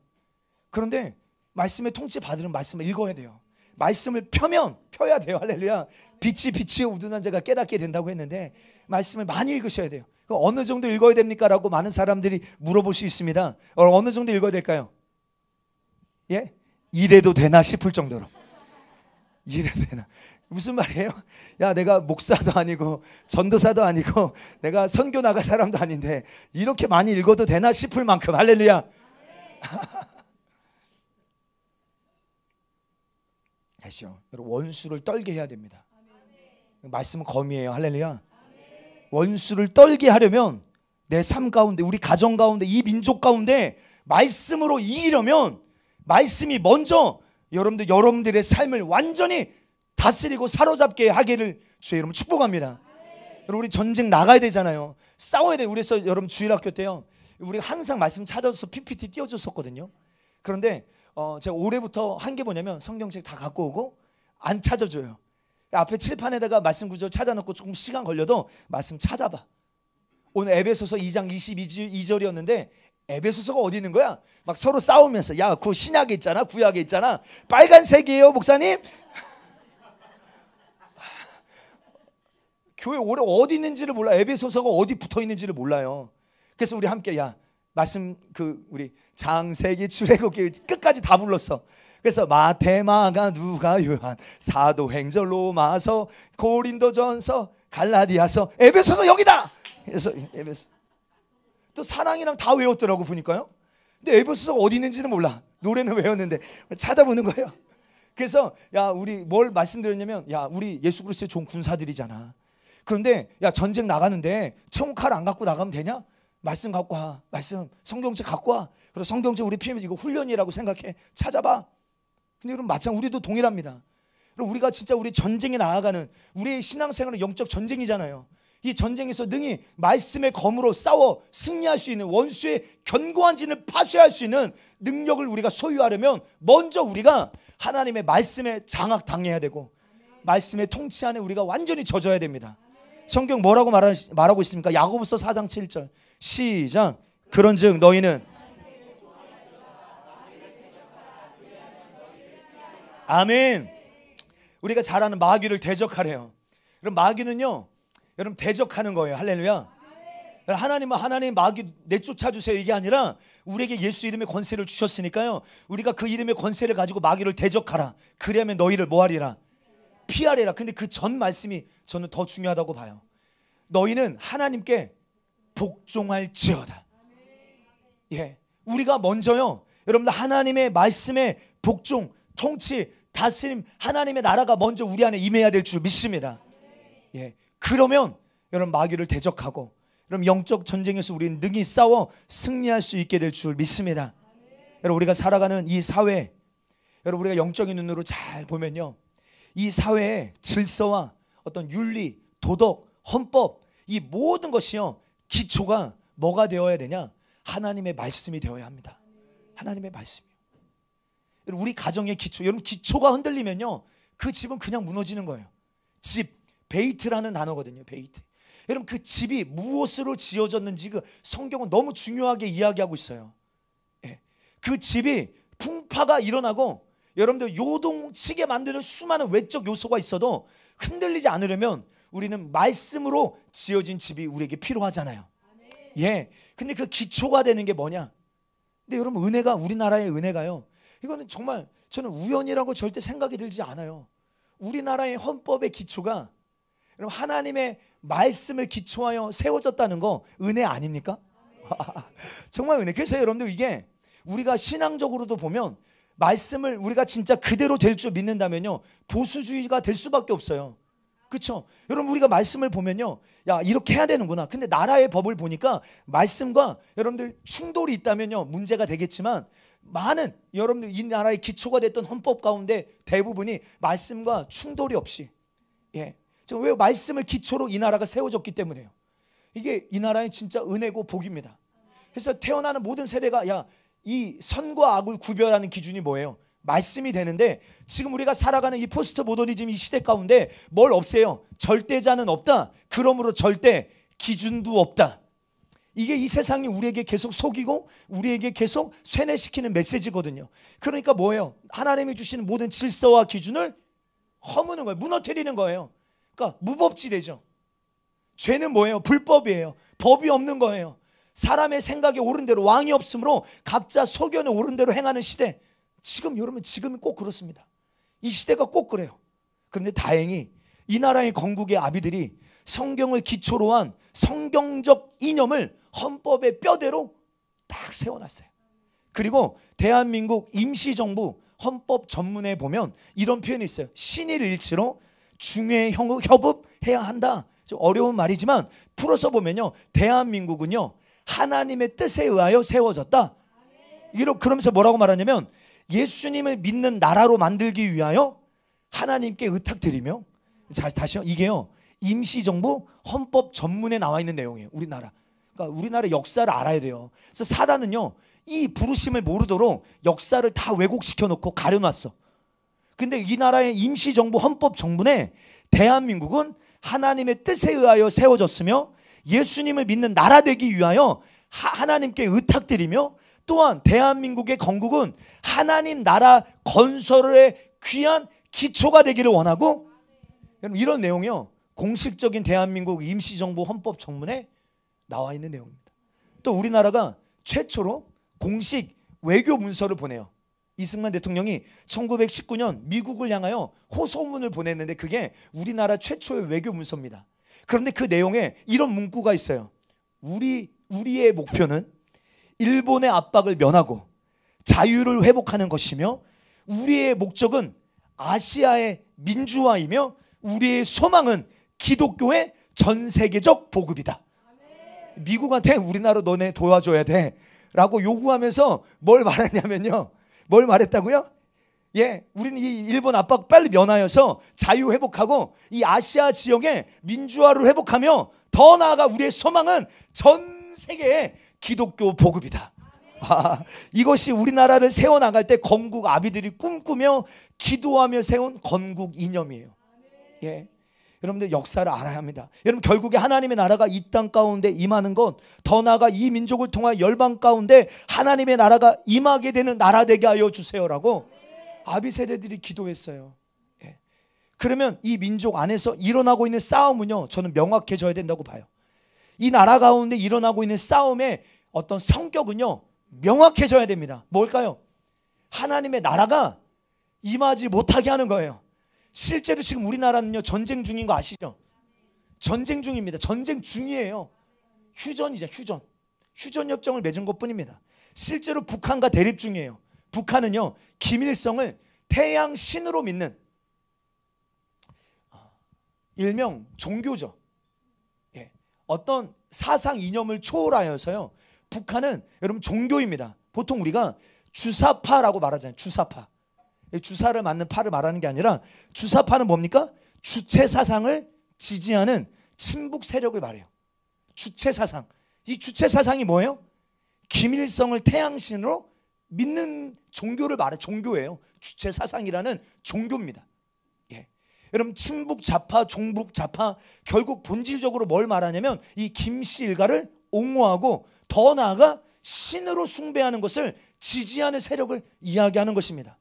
그런데 말씀의 통치 받으면 말씀을 읽어야 돼요. 말씀을 펴야 돼요. 할렐루야. 빛이 우둔한 자가 깨닫게 된다고 했는데, 말씀을 많이 읽으셔야 돼요. 어느 정도 읽어야 됩니까? 라고 많은 사람들이 물어볼 수 있습니다. 어느 정도 읽어야 될까요? 예? 이래도 되나 싶을 정도로. 이래도 되나. 무슨 말이에요? 야, 내가 목사도 아니고 전도사도 아니고 내가 선교 나갈 사람도 아닌데 이렇게 많이 읽어도 되나 싶을 만큼. 할렐루야. 다시요, 여러분, 원수를 떨게 해야 됩니다. 말씀은 검이에요. 할렐루야. 원수를 떨게 하려면 내 삶 가운데, 우리 가정 가운데, 이 민족 가운데 말씀으로 이기려면 말씀이 먼저 여러분들의 삶을 완전히 다스리고 사로잡게 하기를 주의 이름으로 축복합니다. 여러분, 우리 전쟁 나가야 되잖아요. 싸워야 돼요. 그래서 여러분 주일학교 때요, 우리가 항상 말씀 찾아서 PPT 띄워줬었거든요. 그런데 제가 올해부터 한 게 뭐냐면, 성경책 다 갖고 오고 안 찾아줘요. 앞에 칠판에다가 말씀 구절 찾아놓고 조금 시간 걸려도 말씀 찾아봐. 오늘 에베소서 2장 22절이었는데 에베소서가 어디 있는 거야? 막 서로 싸우면서, 야, 그 신약에 있잖아, 구약에 있잖아. 빨간색이에요, 목사님? 교회 올해 어디 있는지를 몰라. 에베소서가 어디 붙어 있는지를 몰라요. 그래서 우리 함께, 야, 말씀 우리 장세기 출애굽기 끝까지 다 불렀어. 그래서 마태, 마가, 누가, 요한, 사도행전, 로마서, 고린도전서, 갈라디아서, 에베소서 여기다. 그래서 에베소 또 사랑이랑 다 외웠더라고 보니까요. 근데 에베소서가 어디 있는지는 몰라. 노래는 외웠는데 찾아보는 거예요. 그래서 야, 우리 뭘 말씀드렸냐면, 야, 우리 예수 그리스도의 좋은 군사들이잖아. 그런데 야, 전쟁 나가는데 총칼 안 갖고 나가면 되냐? 말씀 갖고 와. 말씀 성경책 갖고 와. 그리고 성경책 우리 피면 이거 훈련이라고 생각해. 찾아봐. 근데 여러분, 마찬가지 우리도 동일합니다. 그럼 우리가 진짜 우리 전쟁에 나아가는, 우리의 신앙생활은 영적 전쟁이잖아요. 이 전쟁에서 능히 말씀의 검으로 싸워 승리할 수 있는, 원수의 견고한 진을 파쇄할 수 있는 능력을 우리가 소유하려면 먼저 우리가 하나님의 말씀에 장악당해야 되고, 말씀의 통치 안에 우리가 완전히 젖어야 됩니다. 성경 뭐라고 말하고 있습니까? 야고보서 4장 7절 시작. 그런즉 너희는, 아멘. 우리가 잘 아는 마귀를 대적하래요. 그럼 마귀는요, 여러분, 대적하는 거예요. 할렐루야. 하나님 마귀 내쫓아 주세요 이게 아니라, 우리에게 예수 이름의 권세를 주셨으니까요, 우리가 그 이름의 권세를 가지고 마귀를 대적하라. 그리하면 너희를 뭐하리라? 피하리라. 근데 그 전 말씀이 저는 더 중요하다고 봐요. 너희는 하나님께 복종할지어다. 예, 우리가 먼저요, 여러분들 하나님의 말씀에 복종, 통치, 다스림, 하나님의 나라가 먼저 우리 안에 임해야 될 줄 믿습니다. 예, 그러면 여러분 마귀를 대적하고, 여러분 영적 전쟁에서 우리는 능히 싸워 승리할 수 있게 될 줄 믿습니다. 여러분, 우리가 살아가는 이 사회, 여러분 우리가 영적인 눈으로 잘 보면요, 이 사회의 질서와 어떤 윤리, 도덕, 헌법, 이 모든 것이요, 기초가 뭐가 되어야 되냐? 하나님의 말씀이 되어야 합니다. 하나님의 말씀이요. 여러분, 우리 가정의 기초, 여러분 기초가 흔들리면요, 그 집은 그냥 무너지는 거예요. 집, 베이트라는 단어거든요. 베이트. 여러분 그 집이 무엇으로 지어졌는지 그 성경은 너무 중요하게 이야기하고 있어요. 예. 그 집이 풍파가 일어나고 여러분들 요동치게 만드는 수많은 외적 요소가 있어도 흔들리지 않으려면 우리는 말씀으로 지어진 집이 우리에게 필요하잖아요. 예. 근데 그 기초가 되는 게 뭐냐? 근데 여러분 은혜가, 우리나라의 은혜가요, 이거는 정말 저는 우연이라고 절대 생각이 들지 않아요. 우리나라의 헌법의 기초가 여러분 하나님의 말씀을 기초하여 세워졌다는 거 은혜 아닙니까? 정말 은혜. 그래서 여러분들 이게 우리가 신앙적으로도 보면 말씀을 우리가 진짜 그대로 될 줄 믿는다면요, 보수주의가 될 수밖에 없어요. 그렇죠? 여러분 우리가 말씀을 보면요, 야 이렇게 해야 되는구나. 근데 나라의 법을 보니까 말씀과 여러분들 충돌이 있다면요 문제가 되겠지만, 많은 여러분들 이 나라의 기초가 됐던 헌법 가운데 대부분이 말씀과 충돌이 없이, 예, 왜 말씀을 기초로 이 나라가 세워졌기 때문에요. 이게 이 나라의 진짜 은혜고 복입니다. 그래서 태어나는 모든 세대가 야 이 선과 악을 구별하는 기준이 뭐예요? 말씀이 되는데, 지금 우리가 살아가는 이 포스트 모더니즘 이 시대 가운데 뭘 없애요? 절대자는 없다. 그러므로 절대 기준도 없다. 이게 이 세상이 우리에게 계속 속이고 우리에게 계속 쇠뇌시키는 메시지거든요. 그러니까 뭐예요? 하나님이 주시는 모든 질서와 기준을 허무는 거예요. 무너뜨리는 거예요. 그러니까 무법지대죠. 죄는 뭐예요? 불법이에요. 법이 없는 거예요. 사람의 생각에 옳은 대로, 왕이 없으므로 각자 소견에 옳은 대로 행하는 시대. 지금 여러분 지금은 꼭 그렇습니다. 이 시대가 꼭 그래요. 그런데 다행히 이 나라의 건국의 아비들이 성경을 기초로 한 성경적 이념을 헌법의 뼈대로 딱 세워놨어요. 그리고 대한민국 임시정부 헌법 전문에 보면 이런 표현이 있어요. 신일 일치로 중외 협업해야 한다. 좀 어려운 말이지만 풀어서 보면요, 대한민국은요 하나님의 뜻에 의하여 세워졌다. 그러면서 뭐라고 말하냐면, 예수님을 믿는 나라로 만들기 위하여 하나님께 의탁드리며, 자 다시요, 이게요 임시정부 헌법 전문에 나와 있는 내용이에요. 우리나라, 그러니까 우리나라 역사를 알아야 돼요. 그래서 사단은요 이 부르심을 모르도록 역사를 다 왜곡시켜 놓고 가려놨어. 근데 이 나라의 임시정부 헌법 정문에 대한민국은 하나님의 뜻에 의하여 세워졌으며 예수님을 믿는 나라 되기 위하여 하나님께 의탁드리며, 또한 대한민국의 건국은 하나님 나라 건설의 귀한 기초가 되기를 원하고, 여러분 이런 내용이요 공식적인 대한민국 임시정부 헌법 정문에 나와 있는 내용입니다. 또 우리나라가 최초로 공식 외교 문서를 보내요. 이승만 대통령이 1919년 미국을 향하여 호소문을 보냈는데 그게 우리나라 최초의 외교 문서입니다. 그런데 그 내용에 이런 문구가 있어요. 우리의 목표는 일본의 압박을 면하고 자유를 회복하는 것이며, 우리의 목적은 아시아의 민주화이며, 우리의 소망은 기독교의 전 세계적 보급이다. 미국한테 우리나라 너네 도와줘야 돼 라고 요구하면서 뭘 말했냐면요, 뭘 말했다고요? 예, 우리는 이 일본 압박 빨리 면하여서 자유 회복하고 이 아시아 지역의 민주화를 회복하며, 더 나아가 우리의 소망은 전 세계의 기독교 보급이다. 이것이 우리나라를 세워나갈 때 건국 아비들이 꿈꾸며 기도하며 세운 건국 이념이에요. 예, 여러분들 역사를 알아야 합니다. 여러분 결국에 하나님의 나라가 이 땅 가운데 임하는 것, 더 나아가 이 민족을 통하여 열방 가운데 하나님의 나라가 임하게 되는 나라 되게 하여 주세요라고 아비 세대들이 기도했어요. 예. 그러면 이 민족 안에서 일어나고 있는 싸움은요 저는 명확해져야 된다고 봐요. 이 나라 가운데 일어나고 있는 싸움의 어떤 성격은요 명확해져야 됩니다. 뭘까요? 하나님의 나라가 임하지 못하게 하는 거예요. 실제로 지금 우리나라는요 전쟁 중인 거 아시죠? 전쟁 중입니다. 전쟁 중이에요. 휴전이죠. 휴전 협정을 맺은 것뿐입니다. 실제로 북한과 대립 중이에요. 북한은요 김일성을 태양 신으로 믿는 일명 종교죠. 예. 어떤 사상 이념을 초월하여서요 북한은 여러분 종교입니다. 보통 우리가 주사파라고 말하잖아요. 주사파. 주사를 맞는 파를 말하는 게 아니라 주사파는 뭡니까? 주체 사상을 지지하는 친북 세력을 말해요. 주체 사상. 이 주체 사상이 뭐예요? 김일성을 태양신으로 믿는 종교를 말해. 종교예요. 주체 사상이라는 종교입니다. 예. 여러분 친북 좌파, 종북 좌파 결국 본질적으로 뭘 말하냐면 이 김씨 일가를 옹호하고 더 나아가 신으로 숭배하는 것을 지지하는 세력을 이야기하는 것입니다.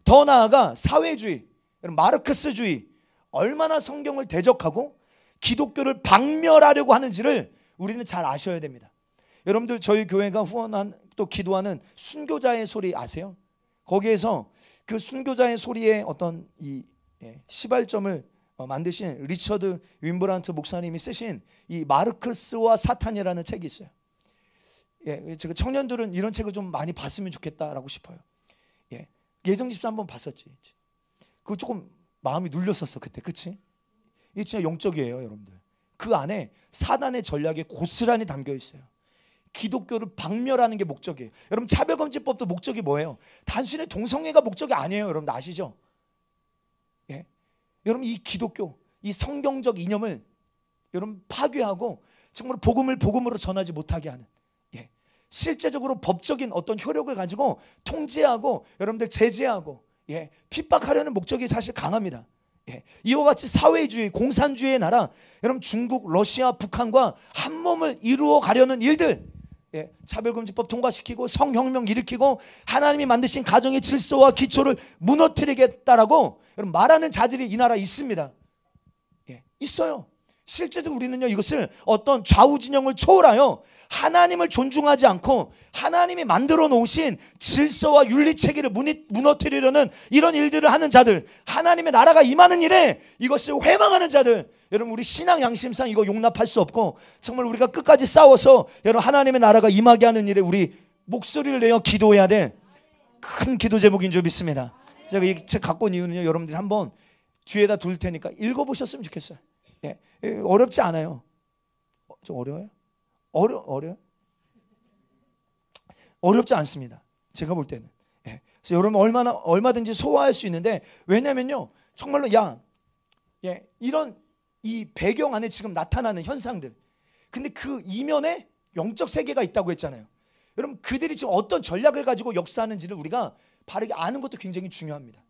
더 나아가 사회주의, 마르크스주의, 얼마나 성경을 대적하고 기독교를 박멸하려고 하는지를 우리는 잘 아셔야 됩니다. 여러분들 저희 교회가 후원한 또 기도하는 순교자의 소리 아세요? 거기에서 그 순교자의 소리의 어떤 이 시발점을 만드신 리처드 윈브란트 목사님이 쓰신 이 마르크스와 사탄이라는 책이 있어요. 제가 청년들은 이런 책을 좀 많이 봤으면 좋겠다라고 싶어요. 예정 집사 한번 봤었지. 그거 조금 마음이 눌렸었어 그때, 그치? 이게 진짜 영적이에요, 여러분들. 그 안에 사단의 전략이 고스란히 담겨 있어요. 기독교를 박멸하는 게 목적이에요. 여러분 차별금지법도 목적이 뭐예요? 단순히 동성애가 목적이 아니에요. 여러분 아시죠? 여러분 이 기독교, 이 성경적 이념을 여러분 파괴하고 정말 복음을 복음으로 전하지 못하게 하는, 실제적으로 법적인 어떤 효력을 가지고 통제하고 여러분들 제재하고 핍박하려는 목적이 사실 강합니다. 이와 같이 사회주의, 공산주의의 나라, 여러분 중국, 러시아, 북한과 한 몸을 이루어 가려는 일들, 차별금지법 통과시키고 성혁명 일으키고 하나님이 만드신 가정의 질서와 기초를 무너뜨리겠다라고 여러분 말하는 자들이 이 나라에 있습니다. 있어요. 실제적으로 우리는요 이것을 어떤 좌우 진영을 초월하여 하나님을 존중하지 않고 하나님이 만들어 놓으신 질서와 윤리 체계를 무너뜨리려는 이런 일들을 하는 자들, 하나님의 나라가 임하는 일에 이것을 회망하는 자들, 여러분 우리 신앙 양심상 이거 용납할 수 없고 정말 우리가 끝까지 싸워서 여러분 하나님의 나라가 임하게 하는 일에 우리 목소리를 내어 기도해야 될 큰 기도 제목인 줄 믿습니다. 제가 이 책 갖고 온 이유는요, 여러분들이 한번 뒤에다 둘 테니까 읽어보셨으면 좋겠어요. 어렵지 않아요. 좀 어려워요? 어려워요? 어렵지 않습니다. 제가 볼 때는. 그래서 여러분 얼마든지 소화할 수 있는데, 왜냐면요 정말로 이런 이 배경 안에 지금 나타나는 현상들, 근데 그 이면에 영적 세계가 있다고 했잖아요. 여러분 그들이 지금 어떤 전략을 가지고 역사하는지를 우리가 바르게 아는 것도 굉장히 중요합니다.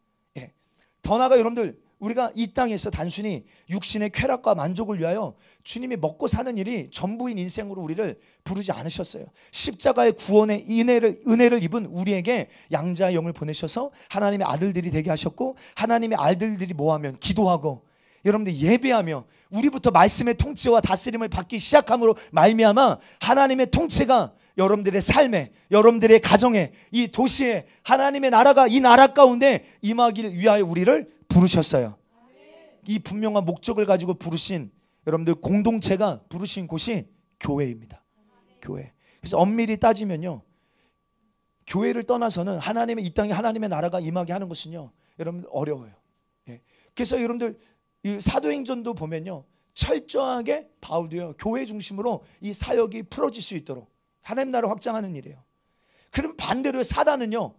더 나아가 여러분들 우리가 이 땅에서 단순히 육신의 쾌락과 만족을 위하여 주님이 먹고 사는 일이 전부인 인생으로 우리를 부르지 않으셨어요. 십자가의 구원의 은혜를 입은 우리에게 양자의 영을 보내셔서 하나님의 아들들이 되게 하셨고, 하나님의 아들들이 뭐하면 기도하고 여러분들 예배하며 우리부터 말씀의 통치와 다스림을 받기 시작함으로 말미암아 하나님의 통치가 여러분들의 삶에, 여러분들의 가정에, 이 도시에 하나님의 나라가 이 나라 가운데 임하기를 위하여 우리를 부르셨어요. 이 분명한 목적을 가지고 부르신 여러분들 공동체가 부르신 곳이 교회입니다. 교회. 그래서 엄밀히 따지면요, 교회를 떠나서는 하나님의 이 땅에 하나님의 나라가 임하게 하는 것은요 여러분들 어려워요. 그래서 여러분들 이 사도행전도 보면요 철저하게 바울도요 교회 중심으로 이 사역이 풀어질 수 있도록 하나님 나라를 확장하는 일이에요. 그럼 반대로 사단은요,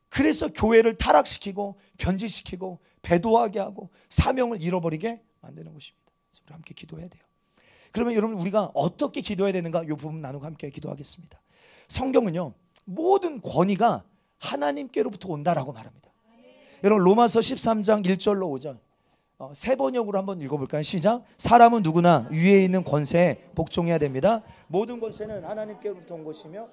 그래서 교회를 타락시키고 변질시키고 배도하게 하고 사명을 잃어버리게 만드는 것입니다. 그래서 우리 함께 기도해야 돼요. 그러면 여러분 우리가 어떻게 기도해야 되는가, 이 부분 나누고 함께 기도하겠습니다. 성경은요 모든 권위가 하나님께로부터 온다라고 말합니다. 여러분 로마서 13장 1절로 5절 세 번역으로 한번 읽어볼까요? 시작. 사람은 누구나 위에 있는 권세에 복종해야 됩니다. 모든 권세는 하나님께로부터 온 것이며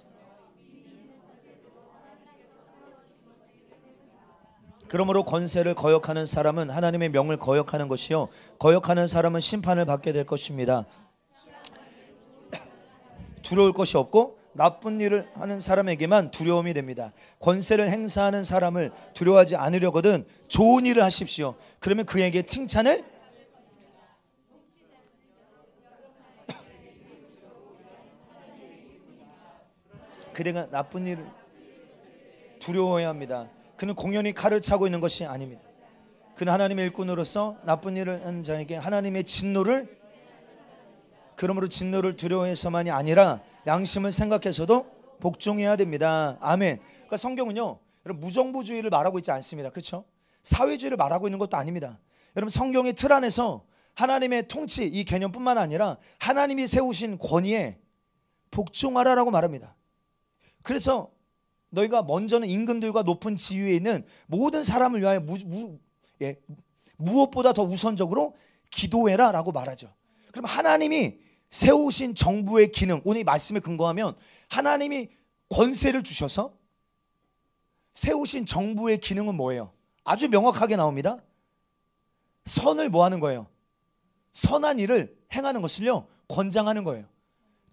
그러므로 권세를 거역하는 사람은 하나님의 명을 거역하는 것이요 거역하는 사람은 심판을 받게 될 것입니다. 두려울 것이 없고 나쁜 일을 하는 사람에게만 두려움이 됩니다. 권세를 행사하는 사람을 두려워하지 않으려거든 좋은 일을 하십시오. 그러면 그에게 칭찬을 그대가 나쁜 일을 두려워해야 합니다. 그는 공연히 칼을 차고 있는 것이 아닙니다. 그는 하나님의 일꾼으로서 나쁜 일을 하는 자에게 하나님의 진노를, 그러므로 진노를 두려워해서만이 아니라 양심을 생각해서도 복종해야 됩니다. 아멘. 그러니까 성경은요 여러분 무정부주의를 말하고 있지 않습니다. 그렇죠? 사회주의를 말하고 있는 것도 아닙니다. 여러분 성경의 틀 안에서 하나님의 통치 이 개념뿐만 아니라 하나님이 세우신 권위에 복종하라라고 말합니다. 그래서 너희가 먼저는 임금들과 높은 지위에 있는 모든 사람을 위하여 무엇보다 더 우선적으로 기도해라 라고 말하죠. 그럼 하나님이 세우신 정부의 기능, 오늘 이 말씀에 근거하면 하나님이 권세를 주셔서 세우신 정부의 기능은 뭐예요? 아주 명확하게 나옵니다. 선을 뭐 하는 거예요? 선한 일을 행하는 것을요 권장하는 거예요.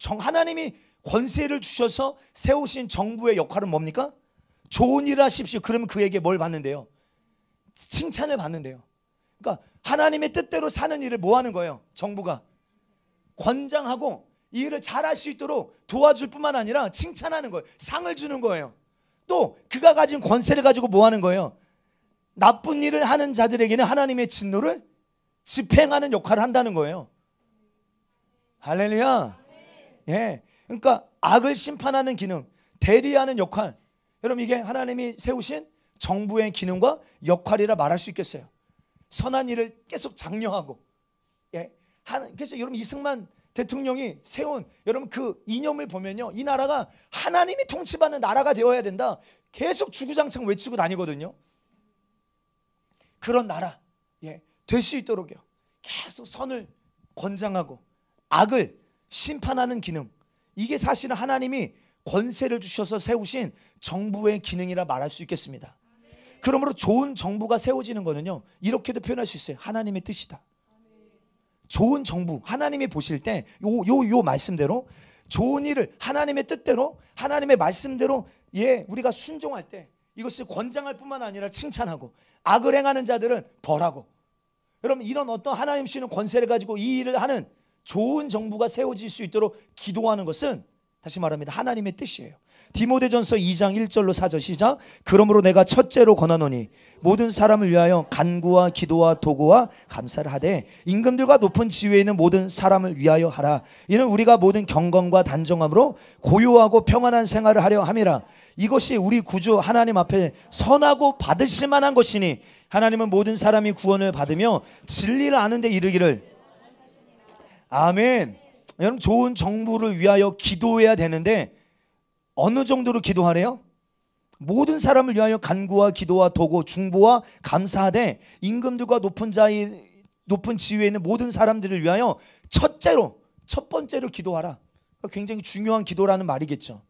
하나님이 권세를 주셔서 세우신 정부의 역할은 뭡니까? 좋은 일을 하십시오. 그러면 그에게 뭘 받는데요? 칭찬을 받는데요. 그러니까 하나님의 뜻대로 사는 일을 뭐 하는 거예요? 정부가 권장하고 이 일을 잘할 수 있도록 도와줄 뿐만 아니라 칭찬하는 거예요. 상을 주는 거예요. 또 그가 가진 권세를 가지고 뭐 하는 거예요? 나쁜 일을 하는 자들에게는 하나님의 진노를 집행하는 역할을 한다는 거예요. 할렐루야. 예. 그러니까 악을 심판하는 기능, 대리하는 역할. 여러분 이게 하나님이 세우신 정부의 기능과 역할이라 말할 수 있겠어요. 선한 일을 계속 장려하고. 예. 그래서 여러분 이승만 대통령이 세운 여러분 그 이념을 보면요, 이 나라가 하나님이 통치받는 나라가 되어야 된다. 계속 주구장창 외치고 다니거든요. 그런 나라 될 수 있도록요 계속 선을 권장하고 악을 심판하는 기능, 이게 사실은 하나님이 권세를 주셔서 세우신 정부의 기능이라 말할 수 있겠습니다. 그러므로 좋은 정부가 세워지는 거는요 이렇게도 표현할 수 있어요. 하나님의 뜻이다. 좋은 정부, 하나님이 보실 때 요 말씀대로 좋은 일을 하나님의 뜻대로 하나님의 말씀대로 우리가 순종할 때 이것을 권장할 뿐만 아니라 칭찬하고, 악을 행하는 자들은 벌하고. 여러분 이런 어떤 하나님 주시는 권세를 가지고 이 일을 하는 좋은 정부가 세워질 수 있도록 기도하는 것은 다시 말합니다 하나님의 뜻이에요. 디모데전서 2장 1절로 4절 시작. 그러므로 내가 첫째로 권하노니 모든 사람을 위하여 간구와 기도와 도구와 감사를 하되 임금들과 높은 지위에 있는 모든 사람을 위하여 하라. 이는 우리가 모든 경건과 단정함으로 고요하고 평안한 생활을 하려 함이라. 이것이 우리 구주 하나님 앞에 선하고 받으실 만한 것이니 하나님은 모든 사람이 구원을 받으며 진리를 아는 데 이르기를. 아멘. 여러분 좋은 정부를 위하여 기도해야 되는데 어느 정도로 기도하래요? 모든 사람을 위하여 간구와 기도와 도구 중보와 감사하되 임금들과 높은 지위에 있는 모든 사람들을 위하여 첫 번째로 기도하라. 굉장히 중요한 기도라는 말이겠죠.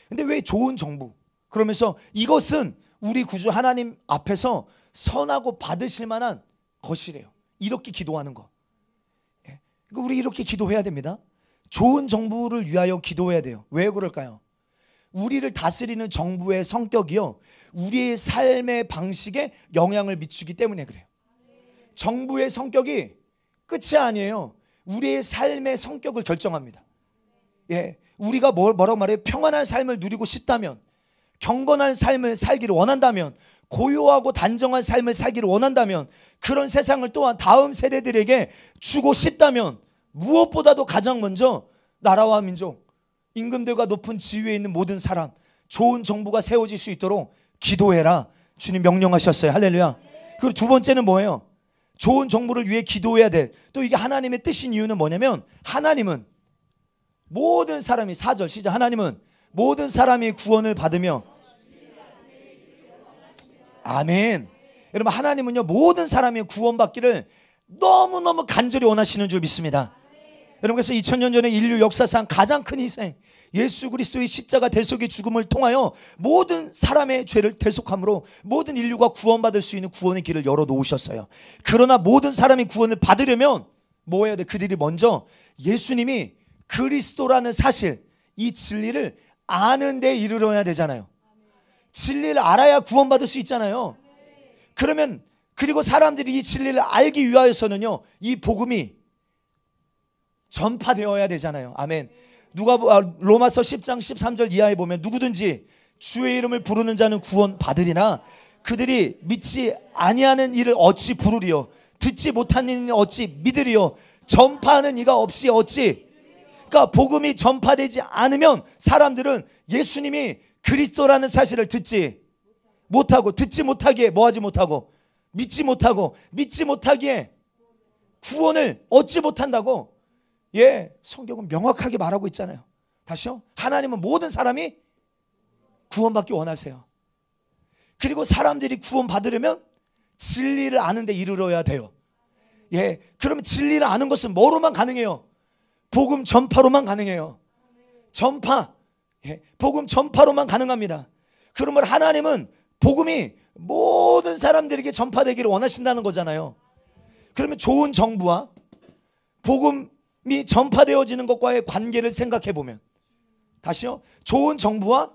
근데 왜 좋은 정부? 그러면서 이것은 우리 구주 하나님 앞에서 선하고 받으실 만한 것이래요. 이렇게 기도하는 거. 그러니까 우리 이렇게 기도해야 됩니다. 좋은 정부를 위하여 기도해야 돼요. 왜 그럴까요? 우리를 다스리는 정부의 성격이요 우리의 삶의 방식에 영향을 미치기 때문에 그래요. 정부의 성격이 끝이 아니에요. 우리의 삶의 성격을 결정합니다. 우리가 뭐라고 말해요? 평안한 삶을 누리고 싶다면, 경건한 삶을 살기를 원한다면, 고요하고 단정한 삶을 살기를 원한다면, 그런 세상을 또한 다음 세대들에게 주고 싶다면 무엇보다도 가장 먼저 나라와 민족, 임금들과 높은 지위에 있는 모든 사람, 좋은 정부가 세워질 수 있도록 기도해라. 주님 명령하셨어요. 할렐루야. 그리고 두 번째는 뭐예요? 좋은 정부를 위해 기도해야 될, 또 이게 하나님의 뜻인 이유는 뭐냐면 하나님은 모든 사람이 4절 시작. 하나님은 모든 사람이 구원을 받으며. 아멘. 여러분 하나님은요 모든 사람이 구원받기를 너무너무 간절히 원하시는 줄 믿습니다. 여러분 그래서 2000년 전에 인류 역사상 가장 큰 희생, 예수 그리스도의 십자가 대속의 죽음을 통하여 모든 사람의 죄를 대속함으로 모든 인류가 구원받을 수 있는 구원의 길을 열어놓으셨어요. 그러나 모든 사람이 구원을 받으려면 뭐 해야 돼? 그들이 먼저 예수님이 그리스도라는 사실, 이 진리를 아는 데 이르러야 되잖아요. 진리를 알아야 구원받을 수 있잖아요. 그러면 그리고 사람들이 이 진리를 알기 위하여서는요 이 복음이 전파되어야 되잖아요. 아멘. 로마서 10장 13절 이하에 보면 누구든지 주의 이름을 부르는 자는 구원 받으리나 그들이 믿지 아니하는 이를 어찌 부르리요? 듣지 못하는 이는 어찌 믿으리요? 전파하는 이가 없이 어찌. 그러니까 복음이 전파되지 않으면 사람들은 예수님이 그리스도라는 사실을 듣지 못하기에 뭐하지 못하고 믿지 못하기에 구원을 얻지 못한다고 성경은 명확하게 말하고 있잖아요. 다시요. 하나님은 모든 사람이 구원받기 원하세요. 그리고 사람들이 구원받으려면 진리를 아는 데 이르러야 돼요. 예, 그러면 진리를 아는 것은 뭐로만 가능해요? 복음 전파로만 가능해요. 전파, 예, 복음 전파로만 가능합니다. 그러면 하나님은 복음이 모든 사람들에게 전파되기를 원하신다는 거잖아요. 그러면 좋은 정부와 복음이 전파되어지는 것과의 관계를 생각해 보면, 다시요, 좋은 정부와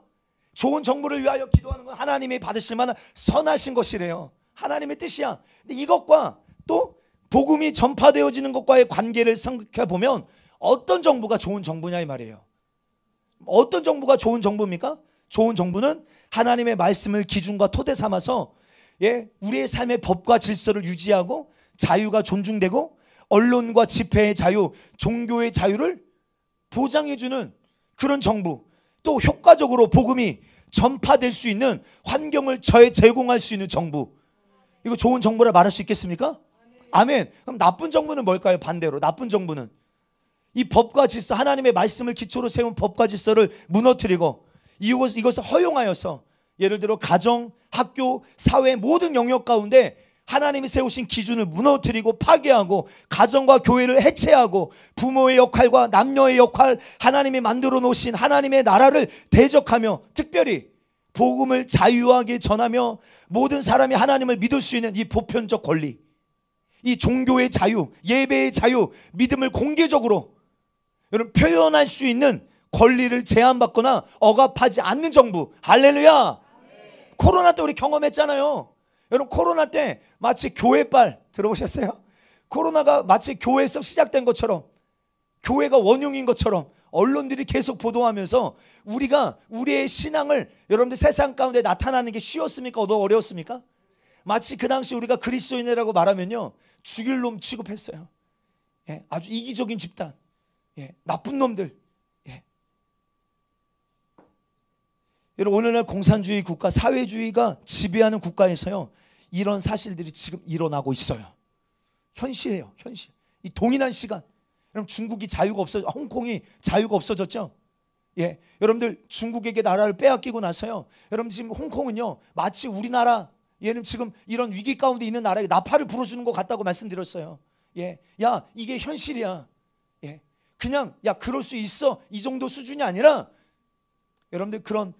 좋은 정부를 위하여 기도하는 건 하나님이 받으실 만한 선하신 것이래요. 하나님의 뜻이야. 근데 이것과 또 복음이 전파되어지는 것과의 관계를 생각해 보면 어떤 정부가 좋은 정부냐 이 말이에요. 어떤 정부가 좋은 정부입니까? 좋은 정부는 하나님의 말씀을 기준과 토대 삼아서, 예, 우리의 삶의 법과 질서를 유지하고 자유가 존중되고 언론과 집회의 자유, 종교의 자유를 보장해주는 그런 정부, 또 효과적으로 복음이 전파될 수 있는 환경을 제공할 수 있는 정부, 이거 좋은 정부라 말할 수 있겠습니까? 아멘. 그럼 나쁜 정부는 뭘까요? 반대로 나쁜 정부는 이 법과 질서, 하나님의 말씀을 기초로 세운 법과 질서를 무너뜨리고 이것을 허용하여서, 예를 들어 가정, 학교, 사회 모든 영역 가운데 하나님이 세우신 기준을 무너뜨리고 파괴하고 가정과 교회를 해체하고 부모의 역할과 남녀의 역할, 하나님이 만들어 놓으신 하나님의 나라를 대적하며 특별히 복음을 자유하게 전하며 모든 사람이 하나님을 믿을 수 있는 이 보편적 권리, 이 종교의 자유, 예배의 자유, 믿음을 공개적으로 여러분 표현할 수 있는 권리를 제한받거나 억압하지 않는 정부. 할렐루야. 네. 코로나 때 우리 경험했잖아요. 여러분 코로나 때 마치 교회빨 들어보셨어요? 코로나가 마치 교회에서 시작된 것처럼, 교회가 원흉인 것처럼 언론들이 계속 보도하면서 우리가 우리의 신앙을 여러분들 세상 가운데 나타나는 게 쉬웠습니까? 어려웠습니까? 마치 그 당시 우리가 그리스도인이라고 말하면요, 죽일 놈 취급했어요. 예, 아주 이기적인 집단, 예, 나쁜 놈들. 예. 여러분 오늘날 공산주의 국가, 사회주의가 지배하는 국가에서요, 이런 사실들이 지금 일어나고 있어요. 현실이에요, 현실. 이 동일한 시간, 여러분 중국이 자유가 홍콩이 자유가 없어졌죠. 예, 여러분들 중국에게 나라를 빼앗기고 나서요, 여러분 지금 홍콩은요 마치 우리나라, 얘는 지금 이런 위기 가운데 있는 나라에 나팔을 불어주는 것 같다고 말씀드렸어요. 예, 야 이게 현실이야. 예, 그냥 야 그럴 수 있어 이 정도 수준이 아니라, 여러분들 그런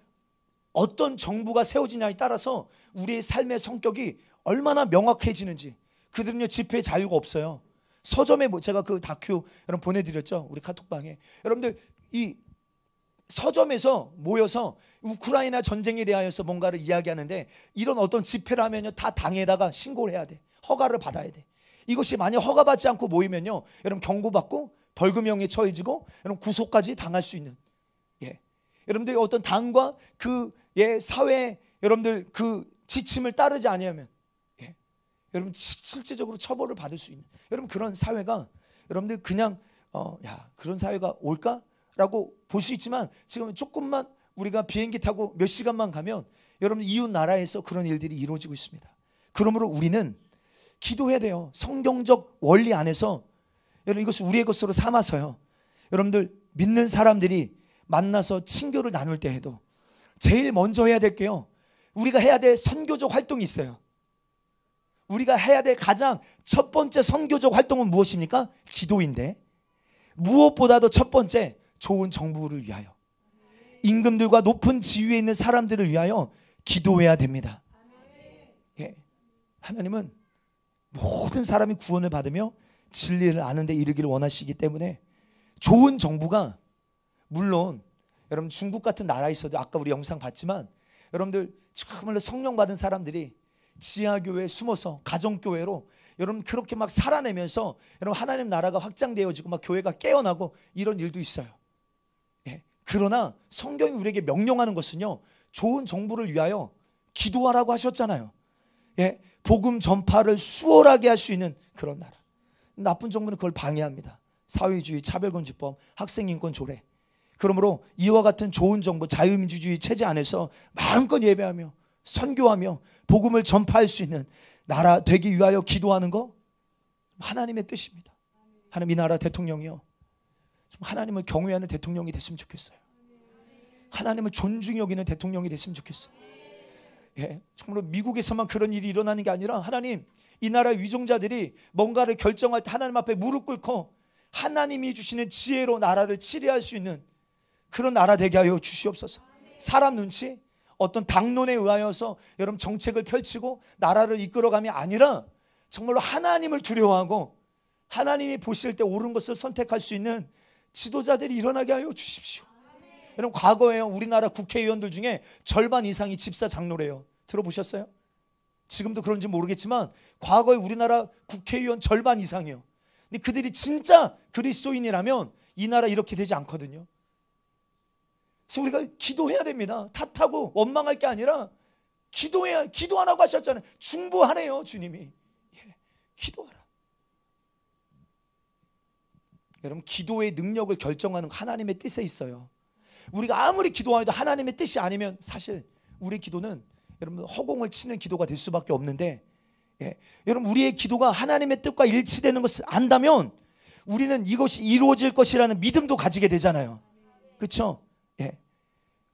어떤 정부가 세워지냐에 따라서 우리의 삶의 성격이 얼마나 명확해지는지. 그들은요 집회 자유가 없어요. 서점에 제가 그 다큐 여러분 보내드렸죠, 우리 카톡방에. 여러분들 이 서점에서 모여서 우크라이나 전쟁에 대하여서 뭔가를 이야기하는데, 이런 어떤 집회를 하면요 다 당에다가 신고를 해야 돼. 허가를 받아야 돼. 이것이 만약 허가받지 않고 모이면요 여러분 경고받고 벌금형에 처해지고 여러분 구속까지 당할 수 있는, 예, 여러분들이 어떤 당과 그 사회 여러분들 그 지침을 따르지 아니하면, 예, 여러분 실제적으로 처벌을 받을 수 있는, 여러분 그런 사회가 여러분들 그냥 야 그런 사회가 올까라고 볼 수 있지만, 지금 조금만 우리가 비행기 타고 몇 시간만 가면 여러분 이웃 나라에서 그런 일들이 이루어지고 있습니다. 그러므로 우리는 기도해야 돼요. 성경적 원리 안에서 여러분 이것을 우리의 것으로 삼아서요, 여러분들 믿는 사람들이 만나서 친교를 나눌 때 해도 제일 먼저 해야 될 게요, 우리가 해야 될 선교적 활동이 있어요. 우리가 해야 될 가장 첫 번째 선교적 활동은 무엇입니까? 기도인데, 무엇보다도 첫 번째 좋은 정부를 위하여, 임금들과 높은 지위에 있는 사람들을 위하여 기도해야 됩니다. 예, 하나님은 모든 사람이 구원을 받으며 진리를 아는 데 이르기를 원하시기 때문에 좋은 정부가, 물론 여러분 중국 같은 나라에서도 아까 우리 영상 봤지만 여러분들 정말로 성령 받은 사람들이 지하교회에 숨어서 가정교회로 여러분 그렇게 막 살아내면서 여러분 하나님 나라가 확장되어지고 막 교회가 깨어나고 이런 일도 있어요. 예. 그러나 성경이 우리에게 명령하는 것은요, 좋은 정부를 위하여 기도하라고 하셨잖아요. 예. 복음 전파를 수월하게 할 수 있는 그런 나라. 나쁜 정부는 그걸 방해합니다. 사회주의, 차별금지법, 학생인권 조례. 그러므로 이와 같은 좋은 정부, 자유민주주의 체제 안에서 마음껏 예배하며 선교하며 복음을 전파할 수 있는 나라 되기 위하여 기도하는 거 하나님의 뜻입니다. 하나님 이 나라 대통령이요, 좀 하나님을 경외하는 대통령이 됐으면 좋겠어요. 하나님을 존중히 여기는 대통령이 됐으면 좋겠어요. 정말 미국에서만 그런 일이 일어나는 게 아니라 하나님, 이 나라 위종자들이 뭔가를 결정할 때 하나님 앞에 무릎 꿇고 하나님이 주시는 지혜로 나라를 치리할 수 있는 그런 나라 되게 하여 주시옵소서. 사람 눈치, 어떤 당론에 의하여서 여러분 정책을 펼치고 나라를 이끌어감이 아니라 정말로 하나님을 두려워하고 하나님이 보실 때 옳은 것을 선택할 수 있는 지도자들이 일어나게 하여 주십시오. 여러분, 과거에 우리나라 국회의원들 중에 절반 이상이 집사 장로래요. 들어보셨어요? 지금도 그런지 모르겠지만 과거에 우리나라 국회의원 절반 이상이요. 근데 그들이 진짜 그리스도인이라면 이 나라 이렇게 되지 않거든요. 그래서 우리가 기도해야 됩니다. 탓하고 원망할 게 아니라 기도해야, 기도하라고 하셨잖아요. 중보하네요, 주님이. 기도하라. 여러분, 기도의 능력을 결정하는 하나님의 뜻에 있어요. 우리가 아무리 기도해도 하나님의 뜻이 아니면 사실 우리 기도는 여러분 허공을 치는 기도가 될 수밖에 없는데, 여러분, 우리의 기도가 하나님의 뜻과 일치되는 것을 안다면 우리는 이것이 이루어질 것이라는 믿음도 가지게 되잖아요. 그렇죠?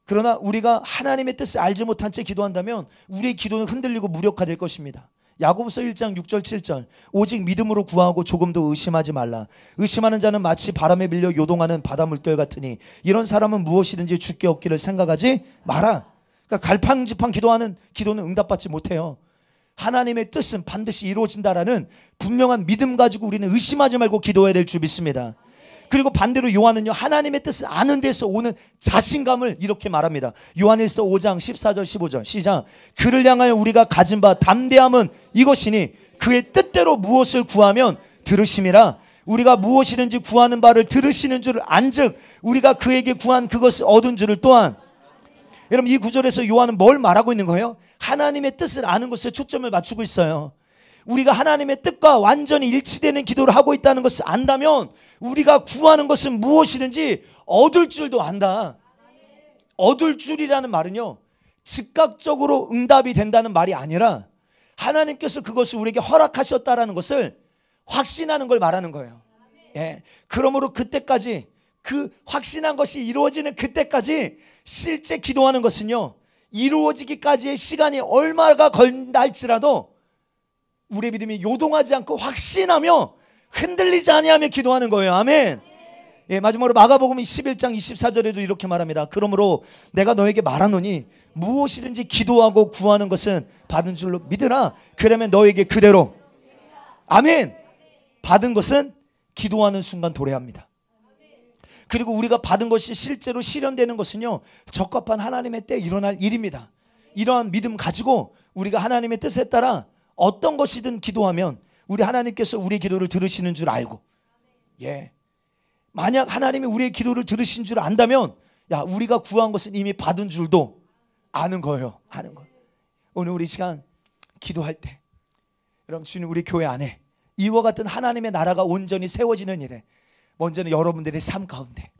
그러나 우리가 하나님의 뜻을 알지 못한 채 기도한다면 우리의 기도는 흔들리고 무력화될 것입니다. 야고보서 1장 6절 7절, 오직 믿음으로 구하고 조금도 의심하지 말라. 의심하는 자는 마치 바람에 밀려 요동하는 바다 물결 같으니 이런 사람은 무엇이든지 주께 얻기를 생각하지 마라. 그러니까 갈팡질팡 기도하는 기도는 응답받지 못해요. 하나님의 뜻은 반드시 이루어진다라는 분명한 믿음 가지고 우리는 의심하지 말고 기도해야 될 줄 믿습니다. 그리고 반대로 요한은요, 하나님의 뜻을 아는 데서 오는 자신감을 이렇게 말합니다. 요한일서 5장 14절 15절 시작. 그를 향하여 우리가 가진 바 담대함은 이것이니 그의 뜻대로 무엇을 구하면 들으심이라. 우리가 무엇이든지 구하는 바를 들으시는 줄을 안즉 우리가 그에게 구한 그것을 얻은 줄을 또한. 여러분, 이 구절에서 요한은 뭘 말하고 있는 거예요? 하나님의 뜻을 아는 것에 초점을 맞추고 있어요. 우리가 하나님의 뜻과 완전히 일치되는 기도를 하고 있다는 것을 안다면 우리가 구하는 것은 무엇이든지 얻을 줄도 안다. 얻을 줄이라는 말은요, 즉각적으로 응답이 된다는 말이 아니라 하나님께서 그것을 우리에게 허락하셨다라는 것을 확신하는 걸 말하는 거예요. 그러므로 그때까지, 그 확신한 것이 이루어지는 그때까지 실제 기도하는 것은요, 이루어지기까지의 시간이 얼마가 걸린다 할지라도 우리의 믿음이 요동하지 않고 확신하며 흔들리지 아니하며 기도하는 거예요. 아멘. 마지막으로 마가복음 11장 24절에도 이렇게 말합니다. 그러므로 내가 너에게 말하노니 무엇이든지 기도하고 구하는 것은 받은 줄로 믿으라. 그러면 너에게 그대로. 아멘. 받은 것은 기도하는 순간 도래합니다. 그리고 우리가 받은 것이 실제로 실현되는 것은요, 적합한 하나님의 때에 일어날 일입니다. 이러한 믿음 가지고 우리가 하나님의 뜻에 따라 어떤 것이든 기도하면 우리 하나님께서 우리의 기도를 들으시는 줄 알고, 만약 하나님이 우리의 기도를 들으신 줄 안다면 우리가 구한 것은 이미 받은 줄도 아는 거예요. 아는 거. 오늘 우리 시간 기도할 때 여러분, 주님, 우리 교회 안에 이와 같은 하나님의 나라가 온전히 세워지는 일에 먼저는 여러분들의 삶 가운데,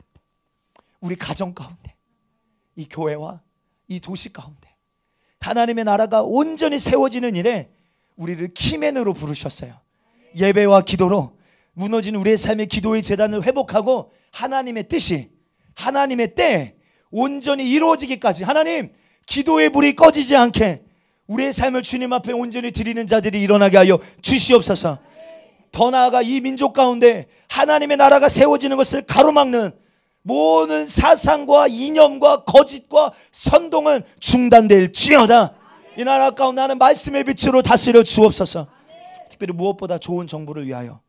우리 가정 가운데, 이 교회와 이 도시 가운데 하나님의 나라가 온전히 세워지는 일에 우리를 키맨으로 부르셨어요. 예배와 기도로 무너진 우리의 삶의 기도의 재단을 회복하고 하나님의 뜻이 하나님의 때에 온전히 이루어지기까지, 하나님, 기도의 불이 꺼지지 않게 우리의 삶을 주님 앞에 온전히 드리는 자들이 일어나게 하여 주시옵소서. 더 나아가 이 민족 가운데 하나님의 나라가 세워지는 것을 가로막는 모든 사상과 이념과 거짓과 선동은 중단될지어다. 이 나라 가운데 하는 말씀의 빛으로 다스려 주옵소서. 특별히 무엇보다 좋은 정부를 위하여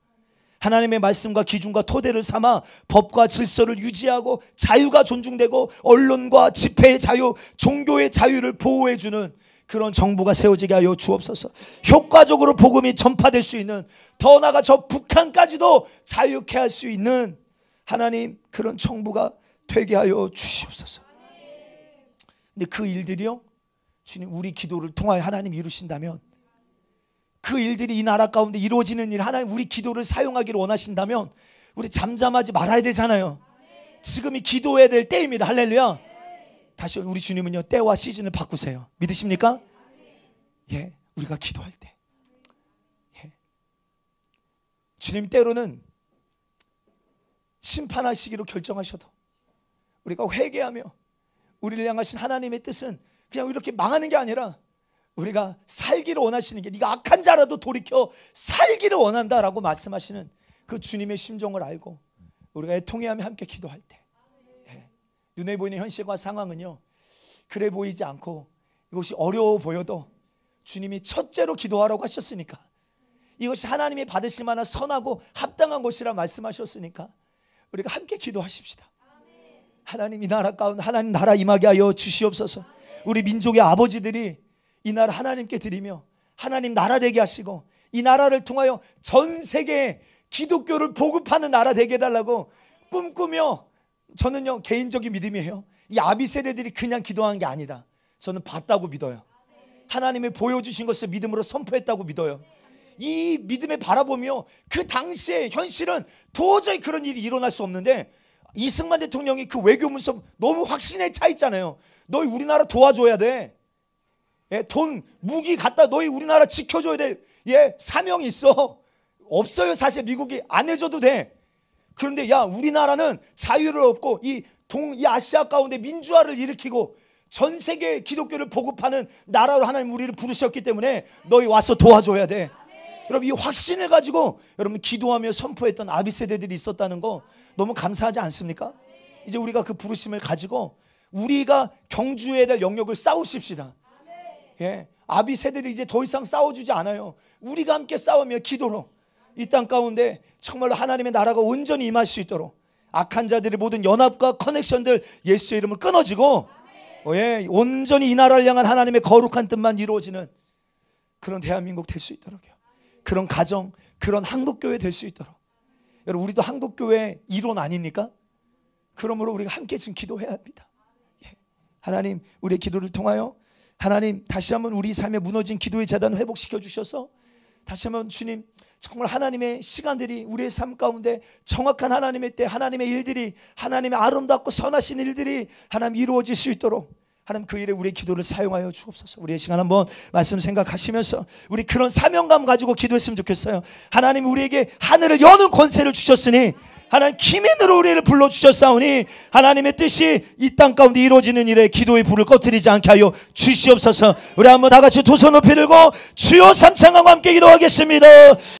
하나님의 말씀과 기준과 토대를 삼아 법과 질서를 유지하고 자유가 존중되고 언론과 집회의 자유, 종교의 자유를 보호해주는 그런 정부가 세워지게 하여 주옵소서. 효과적으로 복음이 전파될 수 있는, 더 나아가 저 북한까지도 자유케 할 수 있는 하나님, 그런 정부가 되게 하여 주시옵소서. 근데 그 일들이요, 주님, 우리 기도를 통하여 하나님 이루신다면, 그 일들이 이 나라 가운데 이루어지는 일, 하나님 우리 기도를 사용하기를 원하신다면 우리 잠잠하지 말아야 되잖아요. 지금이 기도해야 될 때입니다. 할렐루야. 다시 우리 주님은요, 때와 시즌을 바꾸세요. 믿으십니까? 우리가 기도할 때, 주님 때로는 심판하시기로 결정하셔도 우리가 회개하며 우리를 향하신 하나님의 뜻은 그냥 이렇게 망하는 게 아니라 우리가 살기를 원하시는 게, 네가 악한 자라도 돌이켜 살기를 원한다라고 말씀하시는 그 주님의 심정을 알고 우리가 애통해하며 함께 기도할 때, 눈에 보이는 현실과 상황은요 그래 보이지 않고 이것이 어려워 보여도 주님이 첫째로 기도하라고 하셨으니까, 이것이 하나님이 받으실 만한 선하고 합당한 것이라 말씀하셨으니까 우리가 함께 기도하십시다. 하나님, 이 나라 가운데 하나님 나라 임하게 하여 주시옵소서. 우리 민족의 아버지들이 이 나라 하나님께 드리며 하나님 나라 되게 하시고 이 나라를 통하여 전 세계에 기독교를 보급하는 나라 되게 해달라고 꿈꾸며, 저는요 개인적인 믿음이에요, 이 아비 세대들이 그냥 기도한 게 아니다. 저는 봤다고 믿어요. 하나님이 보여주신 것을 믿음으로 선포했다고 믿어요. 이 믿음에 바라보며 그 당시의 현실은 도저히 그런 일이 일어날 수 없는데, 이승만 대통령이 그 외교 문서 너무 확신에 차 있잖아요. 너희 우리나라 도와줘야 돼. 돈, 무기 갖다 너희 우리나라 지켜줘야 될 사명이 있어. 없어요. 사실 미국이 안 해줘도 돼. 그런데 야, 우리나라는 자유를 얻고 이 아시아 가운데 민주화를 일으키고 전 세계 기독교를 보급하는 나라로 하나님 우리를 부르셨기 때문에 너희 와서 도와줘야 돼. 여러분, 이 확신을 가지고 여러분 기도하며 선포했던 아비 세대들이 있었다는 거 너무 감사하지 않습니까? 이제 우리가 그 부르심을 가지고 우리가 경주해야 될 영역을 싸우십시다. 아비 세대들이 이제 더 이상 싸워주지 않아요. 우리가 함께 싸우며 기도로 이 땅 가운데 정말로 하나님의 나라가 온전히 임할 수 있도록 악한 자들의 모든 연합과 커넥션들 예수의 이름을 끊어지고 온전히 이 나라를 향한 하나님의 거룩한 뜻만 이루어지는 그런 대한민국 될 수 있도록요. 그런 가정, 그런 한국교회 될 수 있도록. 여러분, 우리도 한국교회 일원 아닙니까? 그러므로 우리가 함께 지금 기도해야 합니다. 하나님, 우리의 기도를 통하여 하나님 다시 한번 우리 삶에 무너진 기도의 재단을 회복시켜 주셔서 다시 한번 주님 정말 하나님의 시간들이 우리의 삶 가운데 정확한 하나님의 때 하나님의 일들이, 하나님의 아름답고 선하신 일들이 하나님 이루어질 수 있도록 하나님 그 일에 우리의 기도를 사용하여 주옵소서. 우리의 시간 한번 말씀 생각하시면서 우리 그런 사명감 가지고 기도했으면 좋겠어요. 하나님 우리에게 하늘을 여는 권세를 주셨으니 하나님 기민으로 우리를 불러주셨사오니 하나님의 뜻이 이 땅 가운데 이루어지는 일에 기도의 불을 꺼뜨리지 않게 하여 주시옵소서. 우리 한번 다 같이 두 손 높이 들고 주여 삼창하고 함께 기도하겠습니다.